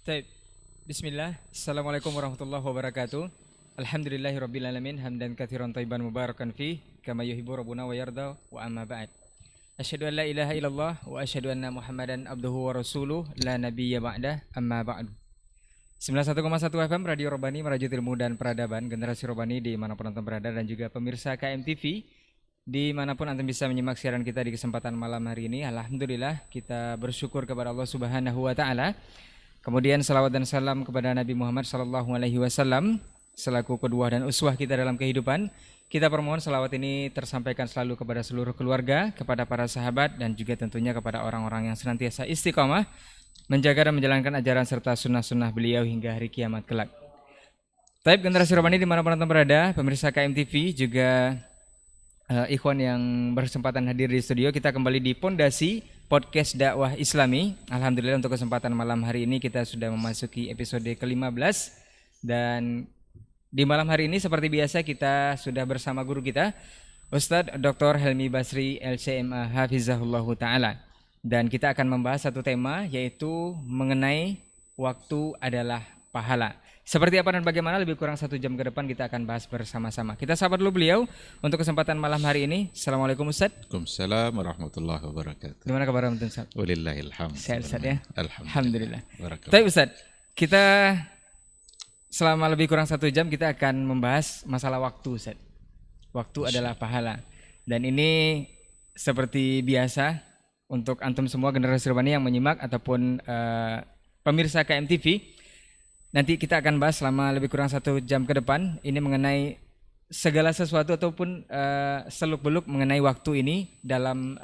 Baik. Bismillah. Assalamualaikum warahmatullahi wabarakatuh. Alhamdulillahirabbil alamin hamdan katsiran thayyiban mubarakan fi kama yuhibbu rabbuna wa yarda wa amma ba'd. Asyhadu an la ilaha illallah wa asyhadu anna Muhammadan abduhu wa rasuluh la nabiyya ba'dah amma ba'du. 91,1 FM Radio Robani merajut ilmu dan peradaban generasi Robani di manapun antum berada dan juga pemirsa KMTV dimanapun antum bisa menyimak siaran kita di kesempatan malam hari ini. Alhamdulillah kita bersyukur kepada Allah Subhanahu wa taala. Kemudian salawat dan salam kepada Nabi Muhammad sallallahu alaihi wasallam selaku kedua dan uswah kita dalam kehidupan. Kita permohon salawat ini tersampaikan selalu kepada seluruh keluarga, kepada para sahabat dan juga tentunya kepada orang-orang yang senantiasa istiqamah menjaga dan menjalankan ajaran serta sunnah-sunnah beliau hingga hari kiamat kelak. Taib generasi Robani dimanapun antum berada, pemirsa KMTV juga ikhwan yang berkesempatan hadir di studio, kita kembali di Pondasi Podcast Dakwah Islami. Alhamdulillah untuk kesempatan malam hari ini kita sudah memasuki episode ke-15 dan di malam hari ini seperti biasa kita sudah bersama guru kita Ustadz Dr. Helmi Basri LCMA Hafizahullah Ta'ala. Dan kita akan membahas satu tema yaitu mengenai waktu adalah pahala. Seperti apa dan bagaimana lebih kurang 1 jam ke depan kita akan bahas bersama-sama. Kita sapa dulu beliau untuk kesempatan malam hari ini. Assalamualaikum Ustaz. Waalaikumsalam warahmatullahi wabarakatuh. Gimana kabar Ustaz? Walillahilhamd. Sehat Ustaz ya? Alhamdulillah. Tapi Ustaz, kita selama lebih kurang 1 jam kita akan membahas masalah waktu Ustaz. Waktu adalah pahala. Dan ini seperti biasa untuk antum semua generasi Robani yang menyimak ataupun pemirsa KMTV. Nanti kita akan bahas selama lebih kurang 1 jam ke depan ini mengenai segala sesuatu ataupun seluk-beluk mengenai waktu ini dalam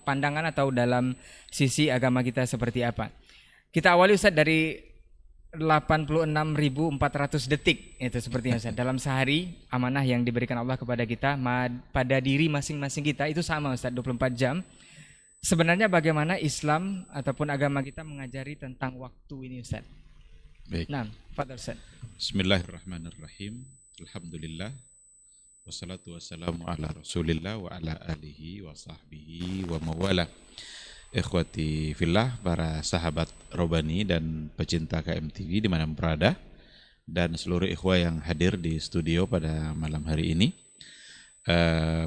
pandangan atau dalam sisi agama kita seperti apa. Kita awali Ustaz dari 86.400 detik itu sepertinya Ustaz. Dalam sehari amanah yang diberikan Allah kepada kita pada diri masing-masing kita itu sama Ustaz 24 jam. Sebenarnya bagaimana Islam ataupun agama kita mengajari tentang waktu ini Ustaz? Baik. Nah, Fadhil Ustaz. Bismillahirrahmanirrahim. Alhamdulillah. Wassalatu wassalamu ala Rasulillah wa ala alihi wa sahbihi wa mawala. Ikhwati fillah, para sahabat Robani dan pecinta KMTV di mana berada, dan seluruh ikhwah yang hadir di studio pada malam hari ini.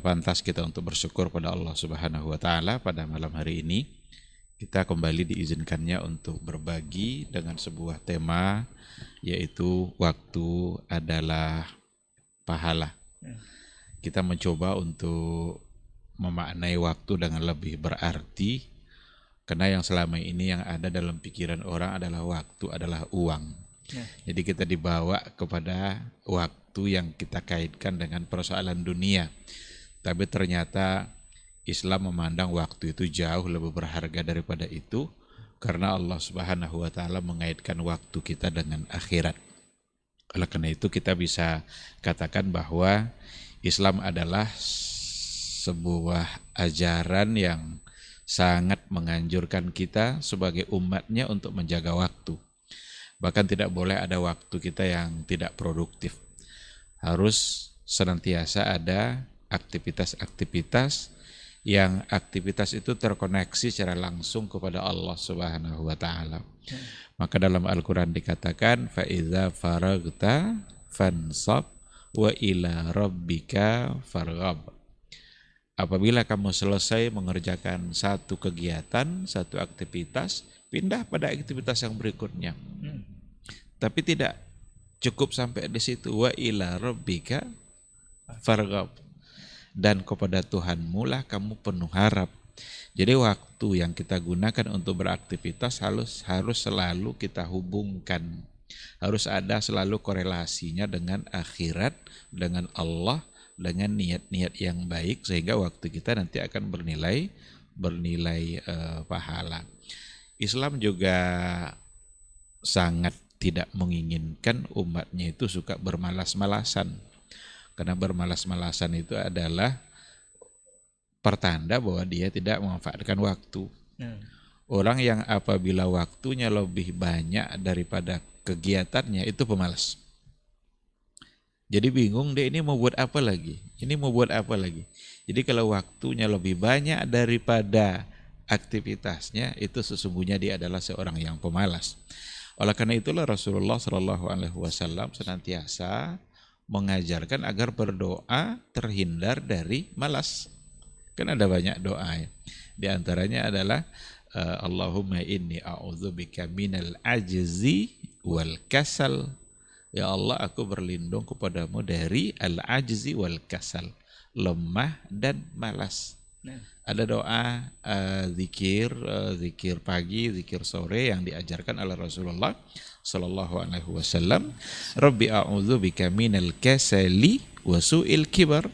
Pantas kita untuk bersyukur pada Allah Subhanahu wa taala pada malam hari ini. Kita kembali diizinkannya untuk berbagi dengan sebuah tema yaitu waktu adalah pahala. Kita mencoba untuk memaknai waktu dengan lebih berarti, karena yang selama ini yang ada dalam pikiran orang adalah waktu adalah uang. Jadi kita dibawa kepada waktu yang kita kaitkan dengan persoalan dunia. Tapi ternyata Islam memandang waktu itu jauh lebih berharga daripada itu, karena Allah Subhanahu wa taala mengaitkan waktu kita dengan akhirat. Oleh karena itu kita bisa katakan bahwa Islam adalah sebuah ajaran yang sangat menganjurkan kita sebagai umatnya untuk menjaga waktu. Bahkan tidak boleh ada waktu kita yang tidak produktif. Harus senantiasa ada aktivitas-aktivitas yang aktivitas itu terkoneksi secara langsung kepada Allah Subhanahu wa taala. Maka dalam Al-Qur'an dikatakan fa iza faragta fansab wa ila rabbika farghab. Apabila kamu selesai mengerjakan satu kegiatan, satu aktivitas, pindah pada aktivitas yang berikutnya. Tapi tidak cukup sampai di situ, wa ila rabbika farghab. Dan kepada Tuhanmu lah kamu penuh harap. Jadi waktu yang kita gunakan untuk beraktivitas harus selalu kita hubungkan. Harus ada selalu korelasinya dengan akhirat, dengan Allah, dengan niat-niat yang baik, sehingga waktu kita nanti akan bernilai pahala. Islam juga sangat tidak menginginkan umatnya itu suka bermalas-malasan. Karena bermalas-malasan itu adalah pertanda bahwa dia tidak memanfaatkan waktu. Orang yang apabila waktunya lebih banyak daripada kegiatannya itu pemalas. Jadi bingung dia ini mau buat apa lagi? Ini mau buat apa lagi? Jadi kalau waktunya lebih banyak daripada aktivitasnya, itu sesungguhnya dia adalah seorang yang pemalas. Oleh karena itulah Rasulullah Shallallahu Alaihi Wasallam senantiasa mengajarkan agar berdoa terhindar dari malas. Kan ada banyak doa ya. Di antaranya adalah Allahumma inni a'udzubika minal ajzi wal kasal. Ya Allah, aku berlindung kepadamu dari al-ajzi wal kasal, lemah dan malas. Nah, Ada doa zikir pagi, zikir sore yang diajarkan oleh Rasulullah Sallallahu Alaihi Wasallam. Rabbi a'udzubika minal kasali wa su'il kibar.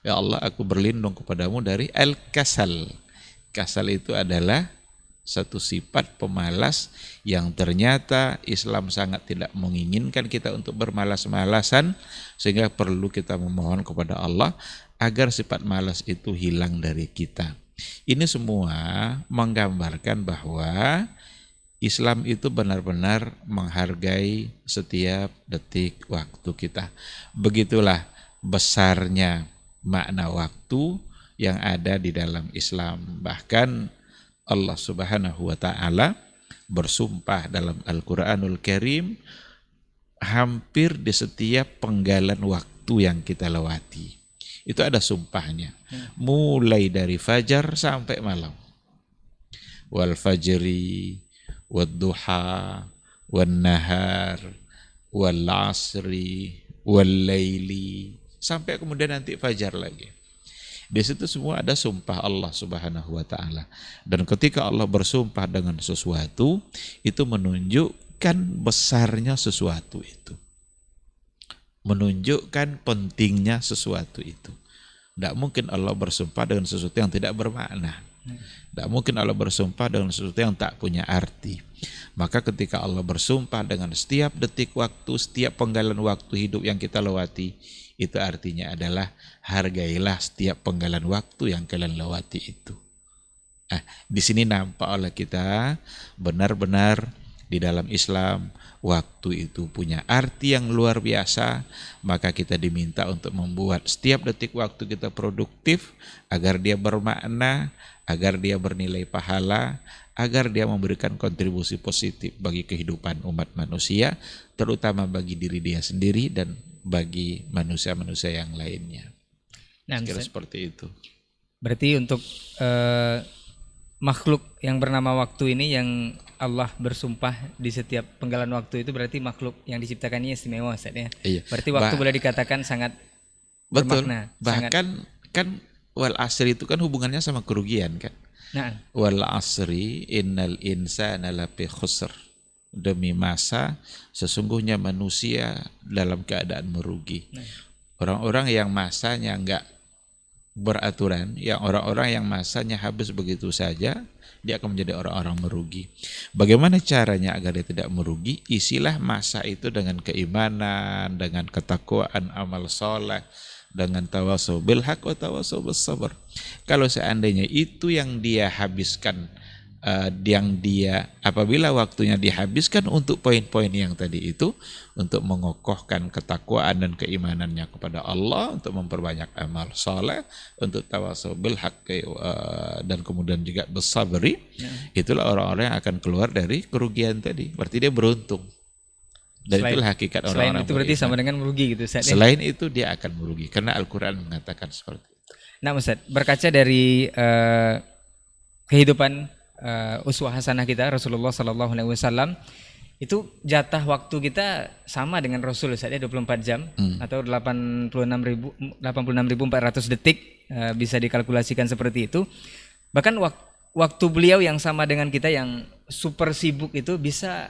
Ya Allah, aku berlindung kepadamu dari al-kasal. Kasal itu adalah satu sifat pemalas yang ternyata Islam sangat tidak menginginkan kita untuk bermalas-malasan, sehingga perlu kita memohon kepada Allah agar sifat malas itu hilang dari kita. Ini semua menggambarkan bahwa Islam itu benar-benar menghargai setiap detik waktu kita. Begitulah besarnya makna waktu yang ada di dalam Islam. Bahkan Allah Subhanahu wa taala bersumpah dalam Al-Qur'anul Karim hampir di setiap penggalan waktu yang kita lewati. Itu ada sumpahnya. Mulai dari fajar sampai malam. Wal fajri, wad duha, wan nahar, wal asri, wal laili, sampai kemudian nanti fajar lagi. Di situ semua ada sumpah Allah Subhanahu wa taala. Dan ketika Allah bersumpah dengan sesuatu, itu menunjukkan besarnya sesuatu itu. Menunjukkan pentingnya sesuatu itu. Tidak mungkin Allah bersumpah dengan sesuatu yang tidak bermakna. Tidak mungkin Allah bersumpah dengan sesuatu yang tak punya arti. Maka ketika Allah bersumpah dengan setiap detik waktu, setiap penggalan waktu hidup yang kita lewati, itu artinya adalah hargailah setiap penggalan waktu yang kalian lewati itu. Di sini nampak oleh kita benar-benar di dalam Islam waktu itu punya arti yang luar biasa. Maka kita diminta untuk membuat setiap detik waktu kita produktif agar dia bermakna, agar dia bernilai pahala, agar dia memberikan kontribusi positif bagi kehidupan umat manusia, terutama bagi diri dia sendiri dan bagi manusia-manusia yang lainnya. Nah, Kira seperti itu. berarti untuk makhluk yang bernama waktu ini yang Allah bersumpah di setiap penggalan waktu itu berarti makhluk yang diciptakan ini istimewa, Ustaz ya. Iya. Berarti waktu boleh dikatakan sangat Betul. bermakna. Bahkan kan wal asri itu kan hubungannya sama kerugian kan. Nah, Wal asri innal insana lafi khusr. Demi masa sesungguhnya manusia dalam keadaan merugi. Orang-orang yang masanya enggak beraturan, yang orang-orang yang masanya habis begitu saja, dia akan menjadi orang-orang merugi. Bagaimana caranya agar dia tidak merugi? Isilah masa itu dengan keimanan, dengan ketakwaan, amal soleh, dengan tawasau bil haq wa tawasau bis sabr. Kalau seandainya itu yang dia habiskan, apabila waktunya dihabiskan untuk poin-poin yang tadi itu, untuk mengokohkan ketakwaan dan keimanannya kepada Allah, untuk memperbanyak amal saleh, untuk tawasau bil haq dan kemudian juga bersabri, itulah orang-orang yang akan keluar dari kerugian tadi. Berarti dia beruntung. Dan itulah hakikat orang-orang selain itu berarti beriman. sama dengan merugi gitu, Ustaz. Selain itu dia akan merugi karena Al-Quran mengatakan seperti itu. Nah, Ustaz, berkaca dari kehidupan uswah hasanah kita Rasulullah Sallallahu Alaihi Wasallam, itu jatah waktu kita sama dengan Rasul, Ustaz ya, 24 jam atau 86.400 detik, bisa dikalkulasikan seperti itu. Bahkan waktu beliau yang sama dengan kita yang super sibuk itu bisa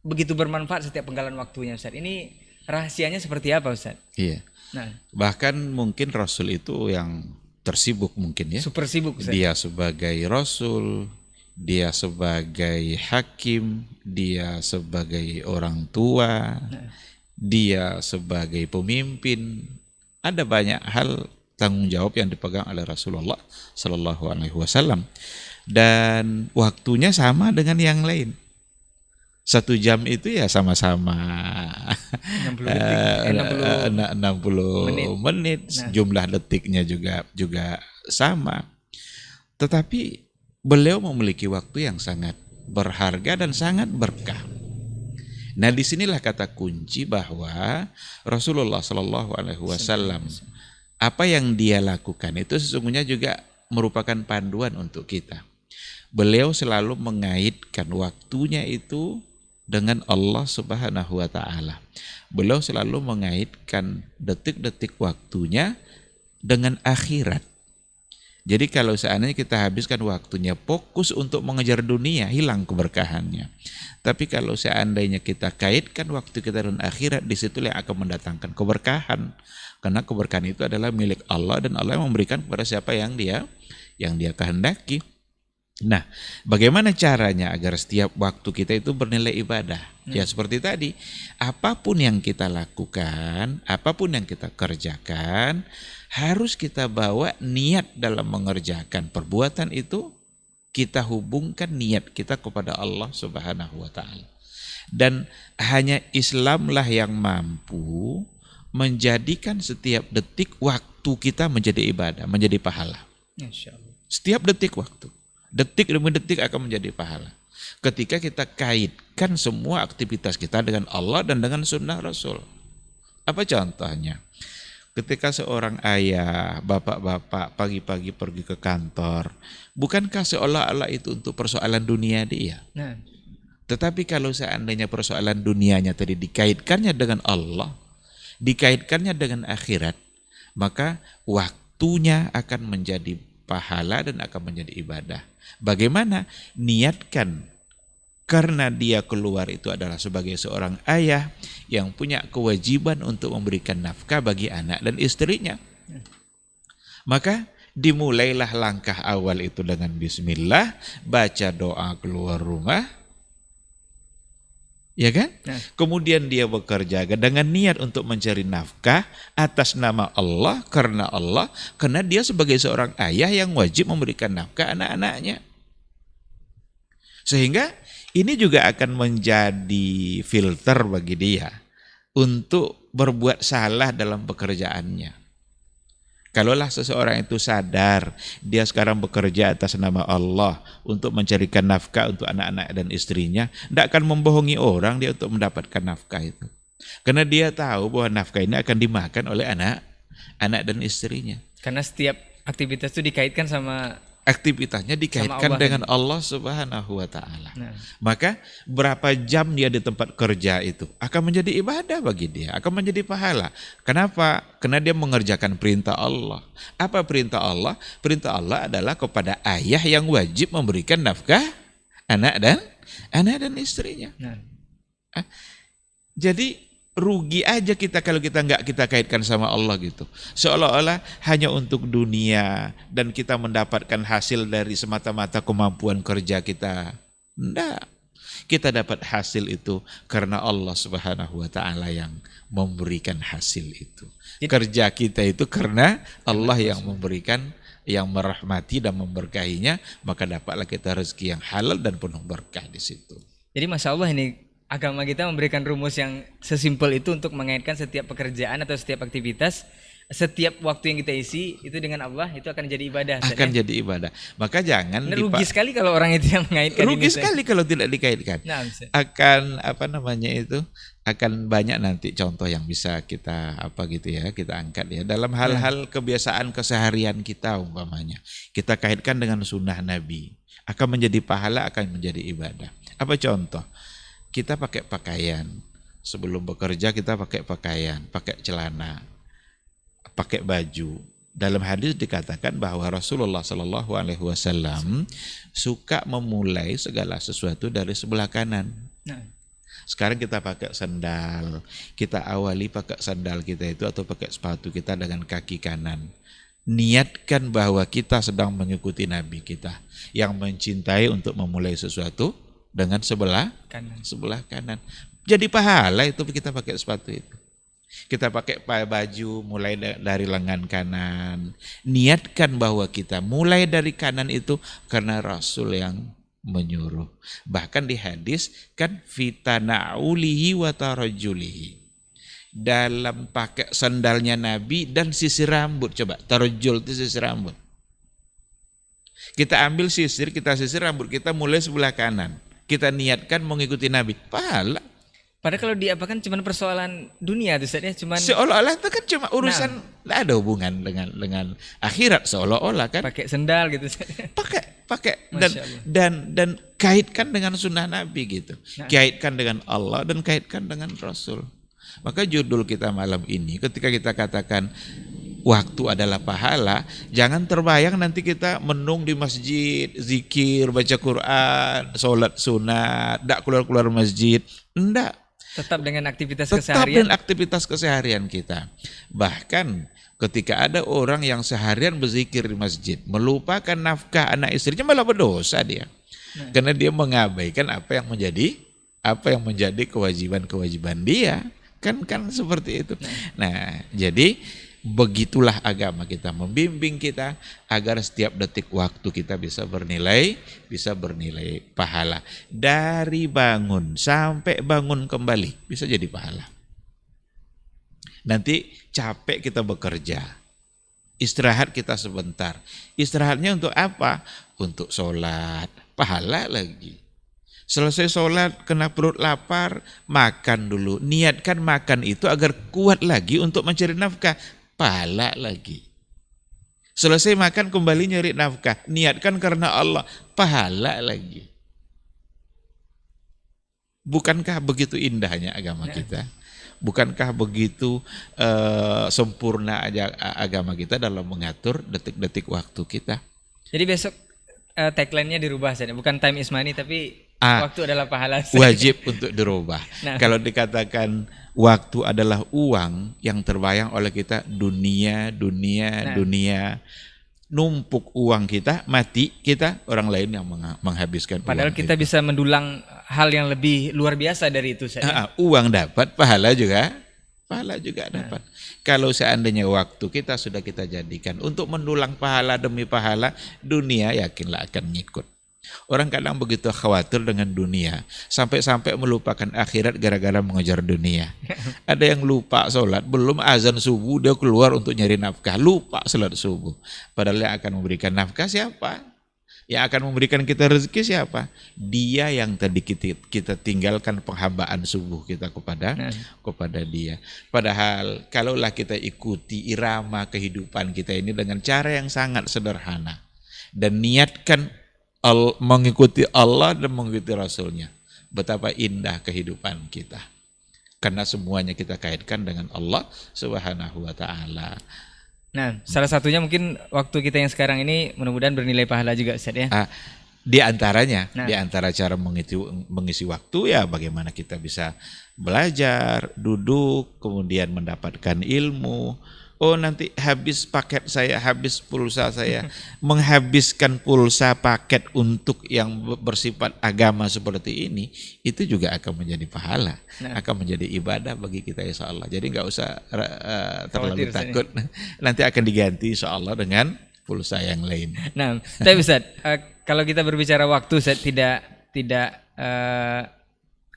begitu bermanfaat setiap penggalan waktunya, Ustaz. Ini rahasianya seperti apa, Ustaz? Iya. Nah, Bahkan mungkin Rasul itu yang tersibuk mungkin ya. super sibuk, Ustaz. Dia sebagai Rasul, dia sebagai hakim, dia sebagai orang tua, dia sebagai pemimpin. Ada banyak hal tanggung jawab yang dipegang oleh Rasulullah Sallallahu Alaihi Wasallam, dan waktunya sama dengan yang lain. 1 jam itu ya sama-sama 60 detik, 60 menit. Jumlah detiknya juga sama. Tetapi beliau memiliki waktu yang sangat berharga dan sangat berkah. Nah, disinilah kata kunci bahwa Rasulullah Shallallahu Alaihi Wasallam apa yang dia lakukan itu sesungguhnya juga merupakan panduan untuk kita. Beliau selalu mengaitkan waktunya itu dengan Allah Subhanahu wa taala. Beliau selalu mengaitkan detik-detik waktunya dengan akhirat. Jadi kalau seandainya kita habiskan waktunya fokus untuk mengejar dunia, hilang keberkahannya. Tapi kalau seandainya kita kaitkan waktu kita dengan akhirat, disitulah yang akan mendatangkan keberkahan. Karena keberkahan itu adalah milik Allah dan Allah yang memberikan kepada siapa yang dia kehendaki. Nah, bagaimana caranya agar setiap waktu kita itu bernilai ibadah? Ya seperti tadi, apapun yang kita lakukan, apapun yang kita kerjakan, harus kita bawa niat dalam mengerjakan perbuatan itu, kita hubungkan niat kita kepada Allah Subhanahu wa taala. Dan hanya Islamlah yang mampu menjadikan setiap detik waktu kita menjadi ibadah, menjadi pahala. Setiap detik waktu. Detik demi detik akan menjadi pahala. Ketika kita kaitkan semua aktivitas kita dengan Allah dan dengan sunnah Rasul. Apa contohnya? Ketika seorang ayah, bapak-bapak pagi-pagi pergi ke kantor, bukankah seolah-olah itu untuk persoalan dunia dia? Nah. Tetapi kalau seandainya persoalan dunianya tadi dikaitkannya dengan Allah, dikaitkannya dengan akhirat, maka waktunya akan menjadi pahala dan akan menjadi ibadah. Bagaimana? Niatkan karena dia keluar itu adalah sebagai seorang ayah yang punya kewajiban untuk memberikan nafkah bagi anak dan istrinya. Maka dimulailah langkah awal itu dengan bismillah, baca doa keluar rumah, ya kan? Kemudian dia bekerja dengan niat untuk mencari nafkah atas nama Allah, karena dia sebagai seorang ayah yang wajib memberikan nafkah anak-anaknya. Sehingga ini juga akan menjadi filter bagi dia untuk berbuat salah dalam pekerjaannya. Kalaulah seseorang itu sadar dia sekarang bekerja atas nama Allah untuk mencarikan nafkah untuk anak-anak dan istrinya, tidak akan membohongi orang dia untuk mendapatkan nafkah itu. Karena dia tahu bahwa nafkah ini akan dimakan oleh anak dan istrinya. Karena setiap aktivitas itu dikaitkan sama aktivitasnya dikaitkan Allah dengan Allah Subhanahu wa taala. Nah. Maka berapa jam dia di tempat kerja itu akan menjadi ibadah bagi dia, akan menjadi pahala. Kenapa? Karena dia mengerjakan perintah Allah. Apa perintah Allah? Perintah Allah adalah kepada ayah yang wajib memberikan nafkah anak dan istrinya. Nah. Jadi rugi aja kita kalau kita nggak kita kaitkan sama Allah gitu. Seolah-olah hanya untuk dunia dan kita mendapatkan hasil dari semata-mata kemampuan kerja kita. Enggak. Kita dapat hasil itu karena Allah Subhanahu wa taala yang memberikan hasil itu. Kerja kita itu karena Allah yang memberikan, yang merahmati dan memberkahinya, maka dapatlah kita rezeki yang halal dan penuh berkah di situ. Jadi Masya Allah ini agama kita memberikan rumus yang sesimpel itu untuk mengaitkan setiap pekerjaan atau setiap aktivitas, setiap waktu yang kita isi itu dengan Allah, itu akan jadi ibadah. Akan jadi ibadah. Maka jangan rugi sekali kalau orang itu yang mengaitkan. Rugi sekali kalau tidak dikaitkan. Nah, akan banyak nanti contoh yang bisa kita kita angkat ya dalam hal-hal kebiasaan keseharian kita umpamanya. Kita kaitkan dengan sunnah Nabi. Akan menjadi pahala, akan menjadi ibadah. Apa contoh? Kita pakai pakaian, sebelum bekerja kita pakai pakaian, pakai celana, pakai baju. Dalam hadis dikatakan bahwa Rasulullah Shallallahu Alaihi Wasallam suka memulai segala sesuatu dari sebelah kanan. Sekarang kita pakai sandal, kita awali pakai sandal kita itu atau pakai sepatu kita dengan kaki kanan. Niatkan bahwa kita sedang mengikuti Nabi kita yang mencintai untuk memulai sesuatu dengan sebelah kanan. Jadi pahala itu kita pakai sepatu itu. Kita pakai baju mulai dari lengan kanan. Niatkan bahwa kita mulai dari kanan itu karena Rasul yang menyuruh. Bahkan di hadis kan fitana'ulihi wa tarajulihi. Dalam pakai sandalnya Nabi dan sisir rambut. Coba tarajul itu sisir rambut. Kita ambil sisir, kita sisir rambut kita mulai sebelah kanan. Kita niatkan mengikuti Nabi, pahala. Padahal kalau diapakan cuma persoalan dunia tuh Ustaz ya, cuman Seolah-olah itu kan cuma urusan, nggak ada hubungan dengan akhirat seolah-olah kan. pakai sendal gitu Ustaz. Pakai Masya Allah. dan kaitkan dengan sunnah Nabi gitu. Nah. Kaitkan dengan Allah dan kaitkan dengan Rasul. Maka judul kita malam ini ketika kita katakan waktu adalah pahala, jangan terbayang nanti kita menung di masjid, zikir, baca Quran, sholat sunat, tidak keluar-keluar masjid. Enggak. Tetap dengan aktivitas Tetap keseharian. dengan aktivitas keseharian kita. Bahkan ketika ada orang yang seharian berzikir di masjid, melupakan nafkah anak istrinya, malah berdosa dia. Karena dia mengabaikan apa yang menjadi kewajiban-kewajiban dia. Kan seperti itu. Nah, jadi begitulah agama kita membimbing kita agar setiap detik waktu kita bisa bernilai pahala. Dari bangun sampai bangun kembali bisa jadi pahala. Nanti capek kita bekerja, istirahat kita sebentar. Istirahatnya untuk apa? Untuk sholat, pahala lagi. Selesai sholat, kena perut lapar, makan dulu. Niatkan makan itu agar kuat lagi untuk mencari nafkah, pahala lagi. Selesai makan kembali nyari nafkah, niatkan karena Allah, pahala lagi. Bukankah begitu indahnya agama kita? Bukankah begitu sempurna agama kita dalam mengatur detik-detik waktu kita? Jadi besok tagline-nya dirubah saja, bukan time is money tapi waktu adalah pahala. Wajib untuk dirubah. Nah. Kalau dikatakan waktu adalah uang, yang terbayang oleh kita dunia, numpuk uang kita, mati kita, orang lain yang menghabiskan. Padahal uang kita itu. bisa mendulang hal yang lebih luar biasa dari itu saja. Uang dapat, pahala juga dapat. Kalau seandainya waktu kita sudah kita jadikan untuk mendulang pahala demi pahala, dunia yakinlah akan ngikut. Orang kadang begitu khawatir dengan dunia, sampai-sampai melupakan akhirat gara-gara mengejar dunia. Ada yang lupa sholat, belum azan subuh dia keluar untuk nyari nafkah, lupa sholat subuh. Padahal yang akan memberikan nafkah siapa? Yang akan memberikan kita rezeki siapa? Dia yang tadi kita tinggalkan penghambaan subuh kita kepada dia. Padahal kalaulah kita ikuti irama kehidupan kita ini dengan cara yang sangat sederhana dan niatkan mengikuti Allah dan mengikuti Rasulnya, betapa indah kehidupan kita. Karena semuanya kita kaitkan dengan Allah Subhanahu wa ta'ala. Nah, salah satunya mungkin waktu kita yang sekarang ini mudah-mudahan bernilai pahala juga Ustaz ya. Di antaranya, di antara cara mengisi waktu ya bagaimana kita bisa belajar, duduk, kemudian mendapatkan ilmu. Oh nanti habis paket saya, habis pulsa saya, menghabiskan pulsa paket untuk yang bersifat agama seperti ini, itu juga akan menjadi pahala, akan menjadi ibadah bagi kita insya Allah. Jadi nggak usah terlalu takut, nanti akan diganti insya Allah dengan pulsa yang lain. Nah, tapi Ustaz, kalau kita berbicara waktu, Ustaz, tidak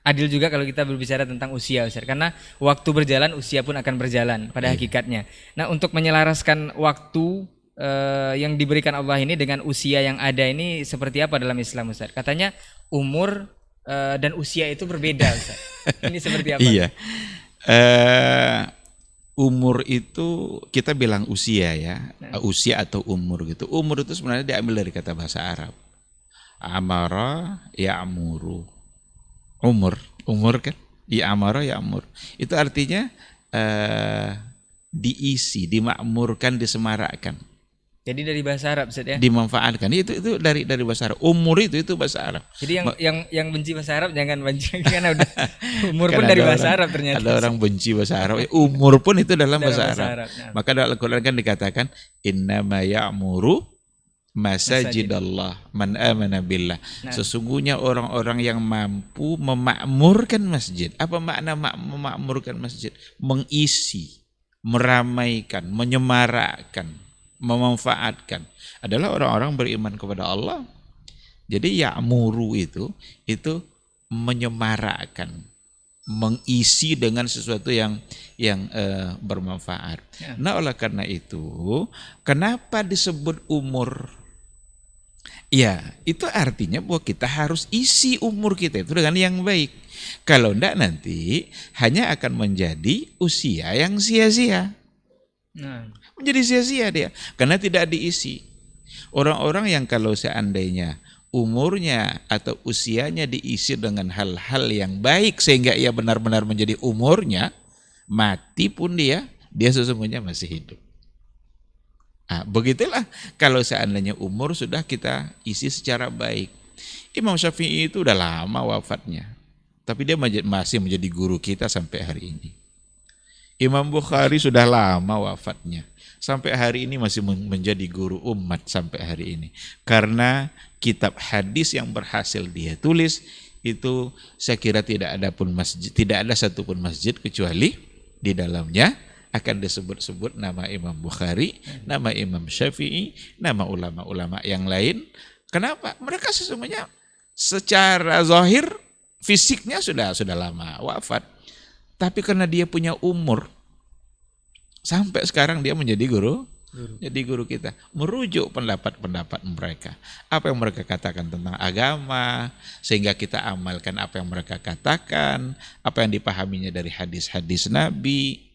adil juga kalau kita berbicara tentang usia, Ustaz. Karena waktu berjalan, usia pun akan berjalan pada hakikatnya. Nah, untuk menyelaraskan waktu yang diberikan Allah ini dengan usia yang ada ini seperti apa dalam Islam, Ustaz? Katanya umur dan usia itu berbeda, Ustaz. Ini seperti apa? Iya. Umur itu kita bilang usia ya, usia atau umur gitu. Umur itu sebenarnya diambil dari kata bahasa Arab. Amara ya'muru. Umur kan? Ya amara ya'mur. Itu artinya diisi, dimakmurkan, disemarakkan. Jadi dari bahasa Arab, Ustaz ya? Dimanfaatkan. Itu dari bahasa Arab. Umur itu bahasa Arab. Jadi yang benci bahasa Arab jangan benci karena udah umur pun dari bahasa Arab ternyata. Ada orang benci bahasa Arab. Umur pun itu dalam bahasa Arab. Nah. Maka dalam Al-Qur'an kan dikatakan innama ya'muru masajidallah man amana billah. Sesungguhnya orang-orang yang mampu memakmurkan masjid. Apa makna memakmurkan masjid? Mengisi, meramaikan, menyemarakkan, memanfaatkan adalah orang-orang beriman kepada Allah. Jadi ya'muru itu menyemarakkan, mengisi dengan sesuatu yang bermanfaat. Nah, oleh karena itu, kenapa disebut umur? Ya, itu artinya bahwa kita harus isi umur kita itu dengan yang baik. Kalau enggak nanti hanya akan menjadi usia yang sia-sia. Nah, Menjadi sia-sia dia karena tidak diisi. Orang-orang yang kalau seandainya umurnya atau usianya diisi dengan hal-hal yang baik sehingga ia benar-benar menjadi umurnya, mati pun dia sesungguhnya masih hidup. Nah, begitulah kalau seandainya umur sudah kita isi secara baik. Imam Syafi'i itu udah lama wafatnya, tapi dia masih menjadi guru kita sampai hari ini. Imam Bukhari sudah lama wafatnya, sampai hari ini masih menjadi guru umat sampai hari ini. Karena kitab hadis yang berhasil dia tulis itu saya kira tidak ada satupun masjid kecuali di dalamnya akan disebut-sebut nama Imam Bukhari, nama Imam Syafi'i, nama ulama-ulama yang lain. Kenapa? Mereka sesungguhnya secara zahir fisiknya sudah lama wafat. Tapi karena dia punya umur, sampai sekarang dia menjadi guru. Jadi guru kita merujuk pendapat-pendapat mereka. Apa yang mereka katakan tentang agama, sehingga kita amalkan apa yang mereka katakan, apa yang dipahaminya dari hadis-hadis Nabi,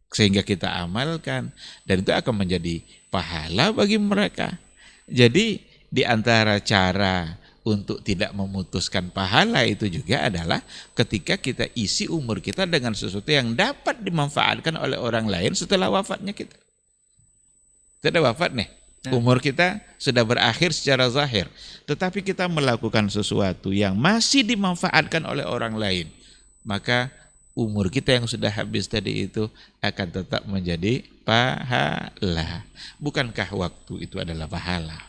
sehingga kita amalkan. Dan itu akan menjadi pahala bagi mereka. Jadi di antara cara untuk tidak memutuskan pahala itu juga adalah ketika kita isi umur kita dengan sesuatu yang dapat dimanfaatkan oleh orang lain setelah wafatnya kita. Kita wafat nih, umur kita sudah berakhir secara zahir, tetapi kita melakukan sesuatu yang masih dimanfaatkan oleh orang lain, maka umur kita yang sudah habis tadi itu akan tetap menjadi pahala. Bukankah waktu itu adalah pahala?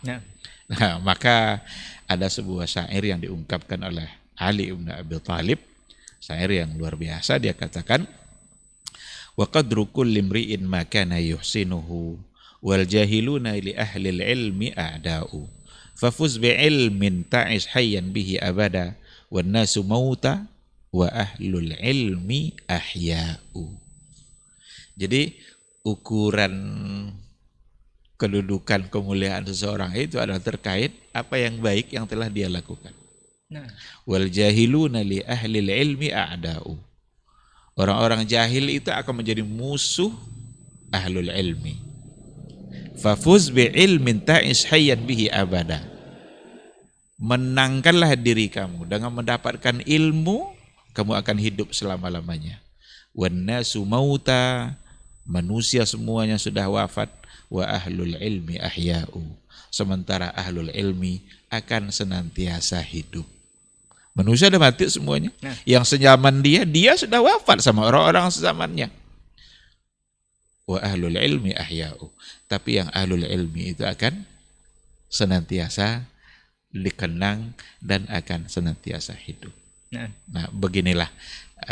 Nah, maka ada sebuah syair yang diungkapkan oleh Ali bin Abi Thalib, syair yang luar biasa. Dia katakan, wa qadru kulli imri'in ma kana yuhsinuhu wal jahiluna li ahli ilmi a'da'u fafuz bi ilmin ta'ish hayyan bihi abada wan nasu mauta wa ahlul ilmi ahya'u. Jadi ukuran kedudukan kemuliaan seseorang itu adalah terkait apa yang baik yang telah dia lakukan. Wal jahiluna li ahli ilmi a'da'u. Orang-orang jahil itu akan menjadi musuh ahlul ilmi. Fafuz bi ilmin ta'ish hayyan bihi abada. Menangkanlah diri kamu dengan mendapatkan ilmu, kamu akan hidup selama-lamanya. Wan nasu mauta, manusia semuanya sudah wafat. Wa ahlul ilmi ahya'u, sementara ahlul ilmi akan senantiasa hidup. Manusia sudah mati semuanya. Yang sejaman dia sudah wafat sama orang-orang sezamannya. Wa ahlul ilmi ahya'u, tapi yang ahlul ilmi itu akan senantiasa dikenang dan akan senantiasa hidup. Nah, beginilah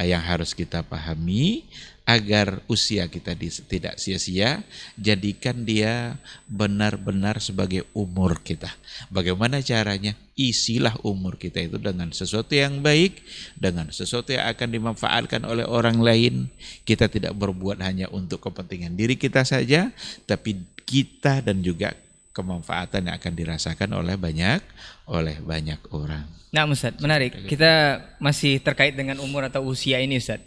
yang harus kita pahami agar usia kita tidak sia-sia. Jadikan dia benar-benar sebagai umur kita. Bagaimana caranya? Isilah umur kita itu dengan sesuatu yang baik, dengan sesuatu yang akan dimanfaatkan oleh orang lain. Kita tidak berbuat hanya untuk kepentingan diri kita saja, tapi kita dan juga kemanfaatan yang akan dirasakan oleh banyak orang. Nah, Ustaz, menarik. Kita masih terkait dengan umur atau usia ini, Ustaz.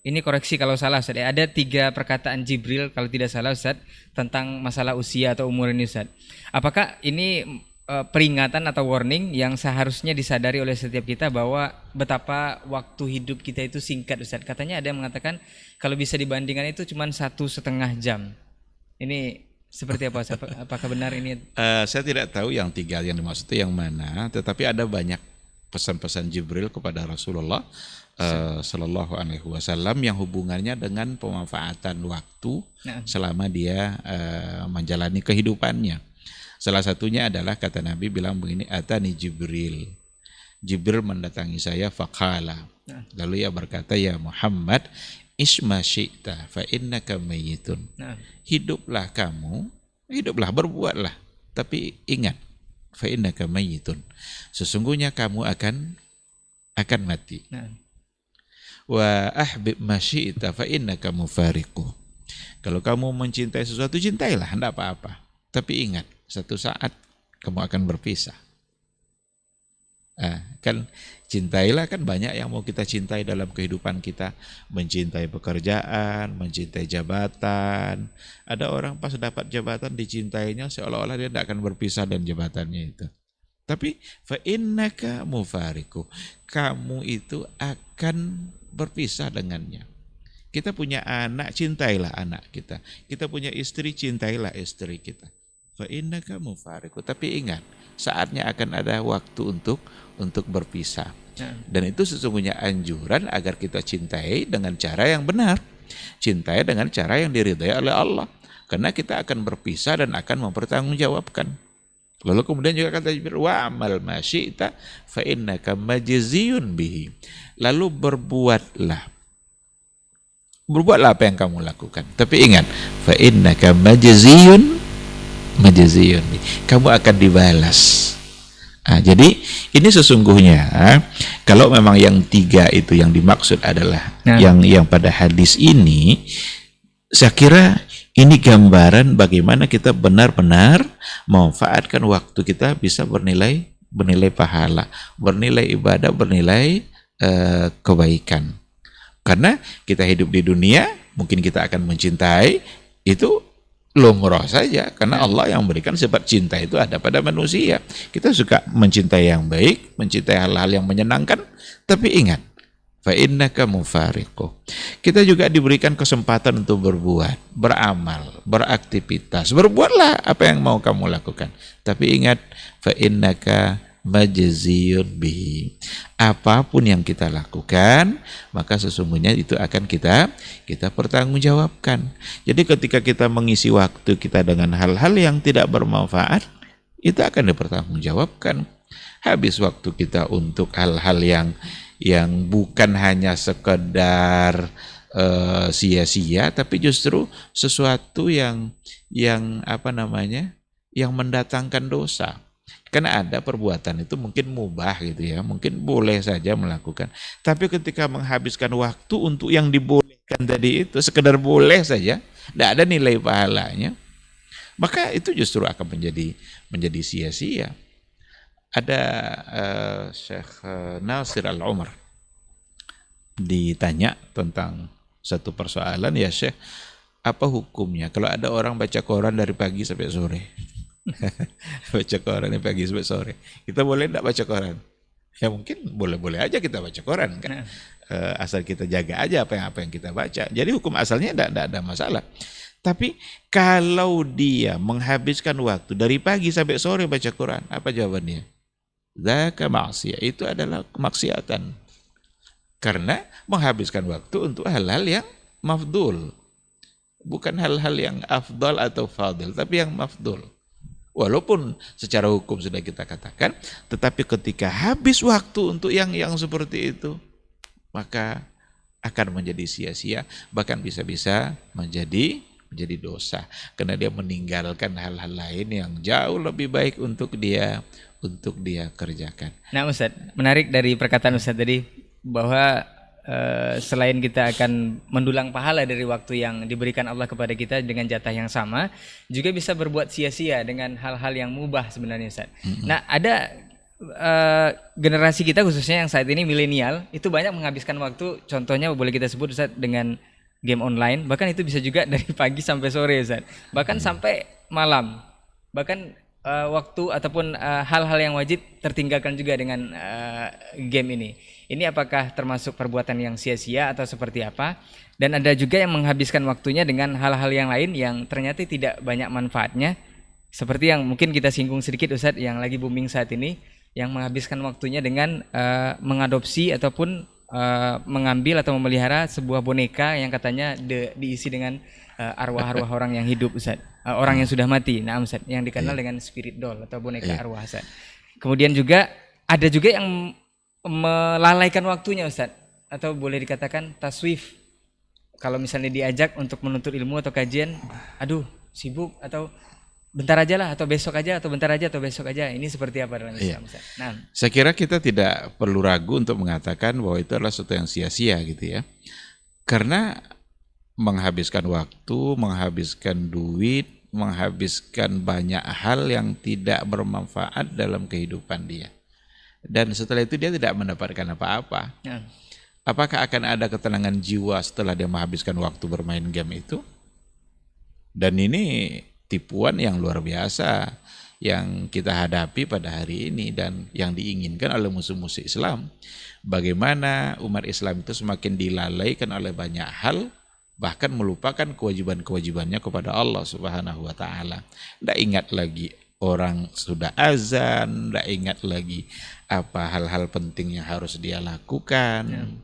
Ini koreksi kalau salah, Ustaz. Ada 3 perkataan Jibril kalau tidak salah, Ustaz, tentang masalah usia atau umur ini, Ustaz. Apakah ini peringatan atau warning yang seharusnya disadari oleh setiap kita bahwa betapa waktu hidup kita itu singkat, Ustaz? Katanya ada yang mengatakan kalau bisa dibandingkan itu cuma 1,5 jam. Ini seperti apa? Apakah benar ini? Saya tidak tahu yang 3 yang dimaksud itu yang mana, tetapi ada banyak pesan-pesan Jibril kepada Rasulullah Sallallahu Alaihi Wasallam yang hubungannya dengan pemanfaatan waktu selama dia menjalani kehidupannya. Salah satunya adalah kata Nabi bilang begini, atani Jibril. Jibril mendatangi saya faqala. Lalu ia berkata, ya Muhammad, isma syi'ta fa innaka mayyitun. Hiduplah kamu, berbuatlah, tapi ingat, fa innaka mayyitun. Sesungguhnya kamu akan mati. Wa ahbib ma syi'ta fa innaka mufariqu. Kalau kamu mencintai sesuatu, cintailah, enggak apa-apa. Tapi ingat, satu saat kamu akan berpisah. Kan Cintailah, kan banyak yang mau kita cintai dalam kehidupan kita. Mencintai pekerjaan, mencintai jabatan. Ada orang pas dapat jabatan dicintainya seolah-olah dia tidak akan berpisah dengan jabatannya itu. Tapi fa innaka mufariku, kamu itu akan berpisah dengannya. Kita punya anak, cintailah anak kita. Kita punya istri, cintailah istri kita. Fa innaka mufariku. Tapi ingat, saatnya akan ada waktu untuk berpisah. Dan itu sesungguhnya anjuran agar kita cintai dengan cara yang benar. Cintai dengan cara yang diridhai oleh Allah. Karena kita akan berpisah dan akan mempertanggungjawabkan. Lalu kemudian juga kata Jibril, wa amal ma syi'ta fa innaka majziyun bihi. Lalu berbuatlah apa yang kamu lakukan. Tapi ingat, fa innaka majziyun bihi. Kamu akan dibalas. Jadi ini sesungguhnya kalau memang yang 3 itu yang dimaksud adalah yang pada hadis ini, saya kira ini gambaran bagaimana kita benar-benar memanfaatkan waktu kita bisa bernilai pahala, bernilai ibadah, bernilai kebaikan. Karena kita hidup di dunia, mungkin kita akan mencintai, itu lumrah saja, karena Allah yang memberikan sifat cinta itu ada pada manusia. Kita suka mencintai yang baik, mencintai hal-hal yang menyenangkan, tapi ingat, fa innaka mufariqu. Kita juga diberikan kesempatan untuk berbuat, beramal, beraktivitas. Berbuatlah apa yang mau kamu lakukan. Tapi ingat, fa innaka majziyun bihi. Apapun yang kita lakukan, maka sesungguhnya itu akan kita pertanggungjawabkan. Jadi ketika kita mengisi waktu kita dengan hal-hal yang tidak bermanfaat, itu akan dipertanggungjawabkan. Habis waktu kita untuk hal-hal yang bukan hanya sekedar sia-sia, tapi justru sesuatu yang mendatangkan dosa. Karena ada perbuatan itu mungkin mubah gitu ya, mungkin boleh saja melakukan. Tapi ketika menghabiskan waktu untuk yang dibolehkan tadi itu, sekedar boleh saja, tidak ada nilai pahalanya, maka itu justru akan menjadi sia-sia. Ada Syekh Nasir Al-Umar ditanya tentang satu persoalan, ya Syekh, apa hukumnya kalau ada orang baca koran dari pagi sampai sore? Baca koran dari pagi sampai sore, kita boleh tidak baca koran? Ya mungkin boleh-boleh aja kita baca koran kan, asal kita jaga aja apa yang kita baca. Jadi hukum asalnya tidak ada masalah. Tapi kalau dia menghabiskan waktu dari pagi sampai sore baca Quran, apa jawabannya? Dzaka ma'siyah, itu adalah kemaksiatan. Karena menghabiskan waktu untuk hal-hal yang mafdul. Bukan hal-hal yang afdal atau fadil, tapi yang mafdul. Walaupun secara hukum sudah kita katakan, tetapi ketika habis waktu untuk yang seperti itu, maka akan menjadi sia-sia, bahkan bisa-bisa menjadi dosa, karena dia meninggalkan hal-hal lain yang jauh lebih baik untuk dia kerjakan. Nah Ustadz, menarik dari perkataan Ustadz tadi bahwa selain kita akan mendulang pahala dari waktu yang diberikan Allah kepada kita dengan jatah yang sama, juga bisa berbuat sia-sia dengan hal-hal yang mubah sebenarnya Ustaz. Nah ada generasi kita khususnya yang saat ini milenial itu banyak menghabiskan waktu, contohnya boleh kita sebut Ustaz dengan game online, bahkan itu bisa juga dari pagi sampai sore Ustaz, bahkan sampai malam, bahkan waktu ataupun hal-hal yang wajib tertinggalkan juga dengan game ini. Ini apakah termasuk perbuatan yang sia-sia atau seperti apa? Dan ada juga yang menghabiskan waktunya dengan hal-hal yang lain yang ternyata tidak banyak manfaatnya. Seperti yang mungkin kita singgung sedikit Ustadz, yang lagi booming saat ini, yang menghabiskan waktunya dengan mengadopsi ataupun mengambil atau memelihara sebuah boneka yang katanya diisi dengan arwah-arwah orang yang hidup Ustadz, orang yang sudah mati. Nah Ustadz, yang dikenal dengan spirit doll atau boneka arwah Ustadz. Kemudian juga ada juga yang melalaikan waktunya Ustadz, atau boleh dikatakan taswif. Kalau misalnya diajak untuk menuntut ilmu atau kajian, aduh sibuk, atau bentar aja lah, atau besok aja, atau bentar aja, atau besok aja. Ini seperti apa dalam Islam Ustadz? Nah, saya kira kita tidak perlu ragu untuk mengatakan bahwa itu adalah sesuatu yang sia-sia gitu ya. Karena menghabiskan waktu, menghabiskan duit, menghabiskan banyak hal yang tidak bermanfaat dalam kehidupan dia. dan setelah itu dia tidak mendapatkan apa-apa. Nah, Apakah akan ada ketenangan jiwa setelah dia menghabiskan waktu bermain game itu? Dan ini tipuan yang luar biasa yang kita hadapi pada hari ini dan yang diinginkan oleh musuh-musuh Islam. Bagaimana umat Islam itu semakin dilalaikan oleh banyak hal, bahkan melupakan kewajiban-kewajibannya kepada Allah Subhanahu wa taala. Tidak ingat lagi orang sudah azan, tidak ingat lagi apa hal-hal penting yang harus dia lakukan.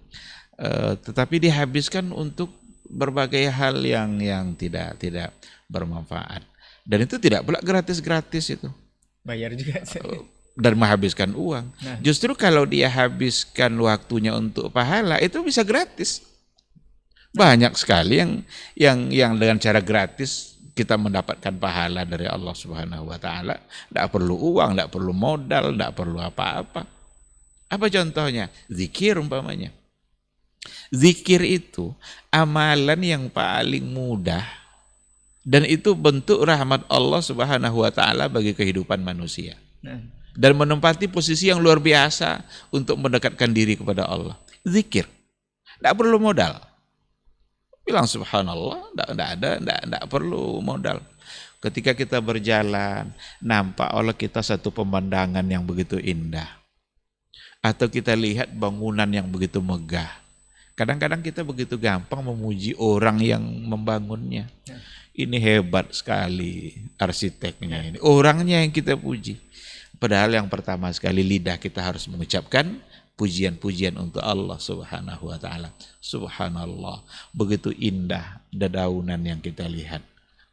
Tetapi dihabiskan untuk berbagai hal yang tidak bermanfaat. Dan itu tidak pula gratis-gratis itu. bayar juga. Dan menghabiskan uang. Nah. Justru kalau dia habiskan waktunya untuk pahala itu bisa gratis. Banyak sekali yang dengan cara gratis kita mendapatkan pahala dari Allah Subhanahu wa taala. Tidak perlu uang, tidak perlu modal, tidak perlu apa-apa. Apa contohnya? Zikir umpamanya. Zikir itu amalan yang paling mudah dan itu bentuk rahmat Allah Subhanahu wa taala bagi kehidupan manusia. Nah. Dan menempati posisi yang luar biasa untuk mendekatkan diri kepada Allah. Zikir. Tidak perlu modal. Bilang subhanallah, tidak perlu modal. Ketika kita berjalan, nampak oleh kita satu pemandangan yang begitu indah. Atau kita lihat bangunan yang begitu megah. Kadang-kadang kita begitu gampang memuji orang yang membangunnya. Ini hebat sekali arsiteknya ini. Orangnya yang kita puji. Padahal yang pertama sekali lidah kita harus mengucapkan pujian-pujian untuk Allah Subhanahu wa taala. Subhanallah, begitu indah dedaunan yang kita lihat.